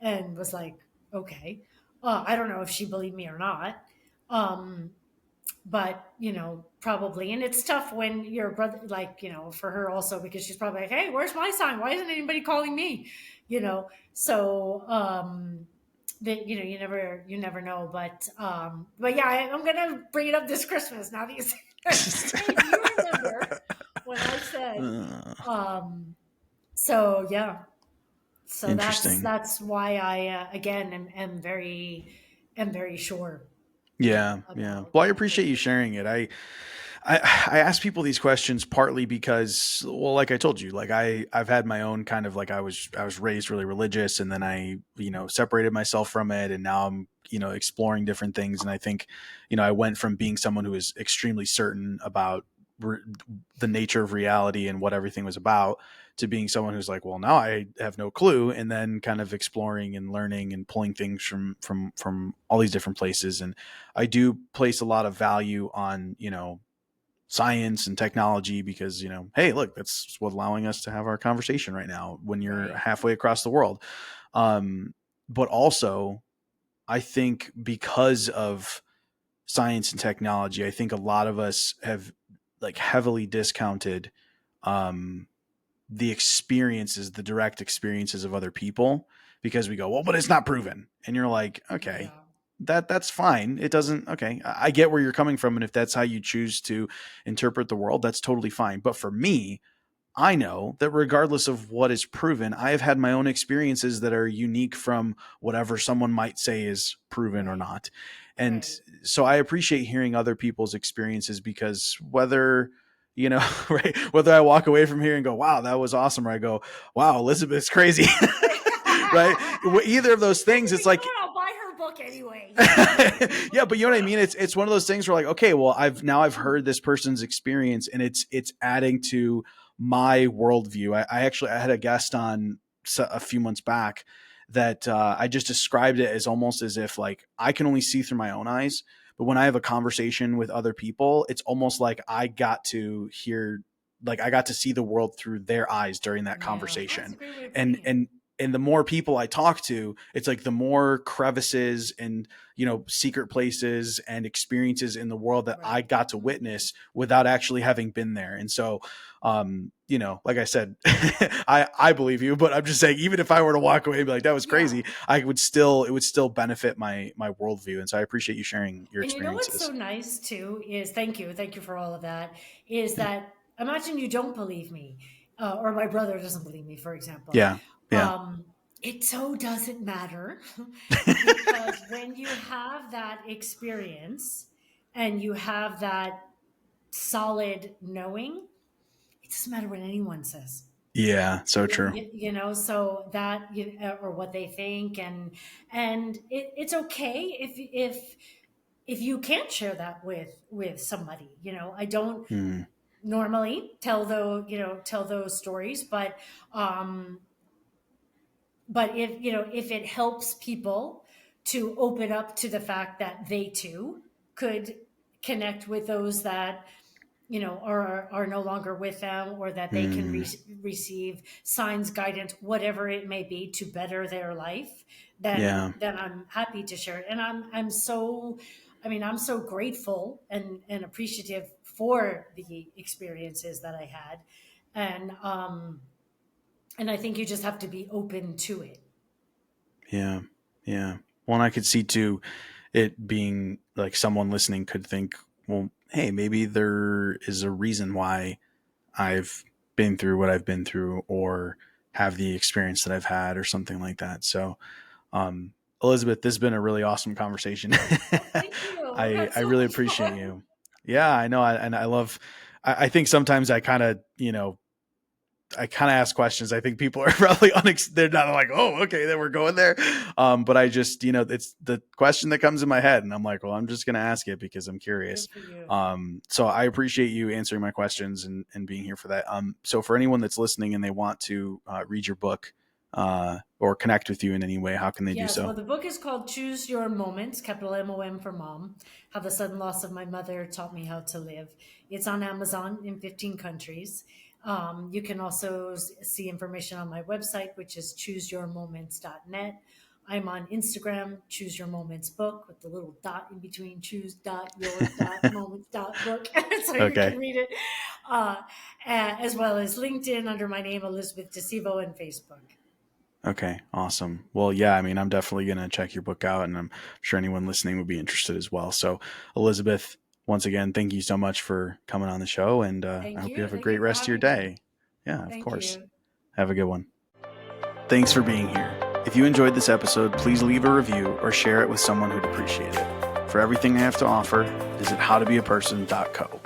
and was like, okay. I don't know if she believed me or not. Um, but probably, and it's tough when your brother, like, for her also, because she's probably like, hey, where's my sign? Why isn't anybody calling me? So that you never know, but yeah, I'm gonna bring it up this Christmas now that you say hey, do you remember when I said Uh, so yeah, so that's Interesting. that's why I again am very sure Yeah, yeah. about Well, I what appreciate you sharing it. I ask people these questions partly because, well, like I told you, like I've had my own kind of, like, I was raised really religious, and then I separated myself from it, and now I'm exploring different things, and I think I went from being someone who was extremely certain about re- the nature of reality and what everything was about, to being someone who's like, well, now I have no clue, and then kind of exploring and learning and pulling things from all these different places. And I do place a lot of value on science and technology, because hey, look, that's what's allowing us to have our conversation right now when you're right. halfway across the world. But also, I think because of science and technology, I think a lot of us have like heavily discounted um, the direct experiences of other people, because we go, well, but it's not proven, and you're like, okay, Yeah. that's fine. It doesn't. Okay, I get where you're coming from, and if that's how you choose to interpret the world, that's totally fine. But for me, I know that regardless of what is proven, I have had my own experiences that are unique from whatever someone might say is proven or Right. not. And Right. so I appreciate hearing other people's experiences, because right, whether I walk away from here and go, wow, that was awesome, or I go, wow, Elizabeth's crazy, right? Either of those things, But it's you know like, what? I'll buy her book anyway. yeah, but you know what I mean. It's one of those things where, like, okay, well, I've heard this person's experience, and it's adding to my worldview. I had a guest on a few months back that I just described it as almost as if, like, I can only see through my own eyes, but when I have a conversation with other people, it's almost like I got to hear, like, I got to see the world through their eyes during that Yeah, that's a conversation. great way of and putting it. and and the more people I talk to, it's like the more crevices and secret places and experiences in the world that I Right. got to witness without actually having been there. And so, like I said, I believe you, but I'm just saying, even if I were to walk away and be like, that was Yeah. crazy, it would still benefit my worldview. And so I appreciate you sharing your And you know what's so experiences. nice too is, thank you for all of that. Is that, imagine you don't believe me, or my brother doesn't believe me, for example. Yeah. Yeah. Um, it so doesn't matter because when you have that experience and you have that solid knowing, it doesn't matter what anyone says. Yeah. So true. So that, or what they think, and it's okay if you can't share that with somebody. I don't Mm. normally tell those stories, um, but if it helps people to open up to the fact that they too could connect with those that are no longer with them, or that they can Mm, receive signs, guidance, whatever it may be, to better their life, then yeah. I'm happy to share it. And I'm so, I'm so grateful and appreciative for the experiences that I had. And I think you just have to be open to it. Yeah. Yeah. Well, and I could see too it being like someone listening could think, well, hey, maybe there is a reason why I've been through what I've been through, or have the experience that I've had, or something like that. So, um, Elizabeth, this has been a really awesome conversation. Thank you. We had I so really much appreciate fun. you. Yeah, I know. And I love, I think sometimes I kind of, I kind of ask questions. I think people are probably they're not like, oh, okay, then we're going there. But I just, it's the question that comes in my head, and I'm like, well, I'm just going to ask it because I'm curious. Good for you. So I appreciate you answering my questions and being here for that. So for anyone that's listening and they want to read your book or connect with you in any way, how can they do Yes, so? well, the book is called Choose Your Moments, capital MOM for Mom, How the Sudden Loss of My Mother Taught Me How to Live. It's on Amazon in 15 countries. You can also see information on my website, which is chooseyourmoments.net. I'm on Instagram, Choose Your Moments Book, with the little dot in between, choose dot your dot moments dot book, so you Okay. can read it. Uh, as well as LinkedIn under my name, Elizabeth De Sevo, and Facebook. Okay, awesome. Well, yeah, I mean, I'm definitely going to check your book out, and I'm sure anyone listening would be interested as well. So, Elizabeth, once again, thank you so much for coming on the show, and I Thank hope you you. have a Thank you great for rest of your having me. day. Yeah, of Thank course. you. Have a good one. Thanks for being here. If you enjoyed this episode, please leave a review or share it with someone who'd appreciate it. For everything I have to offer, visit howtobeaperson.co.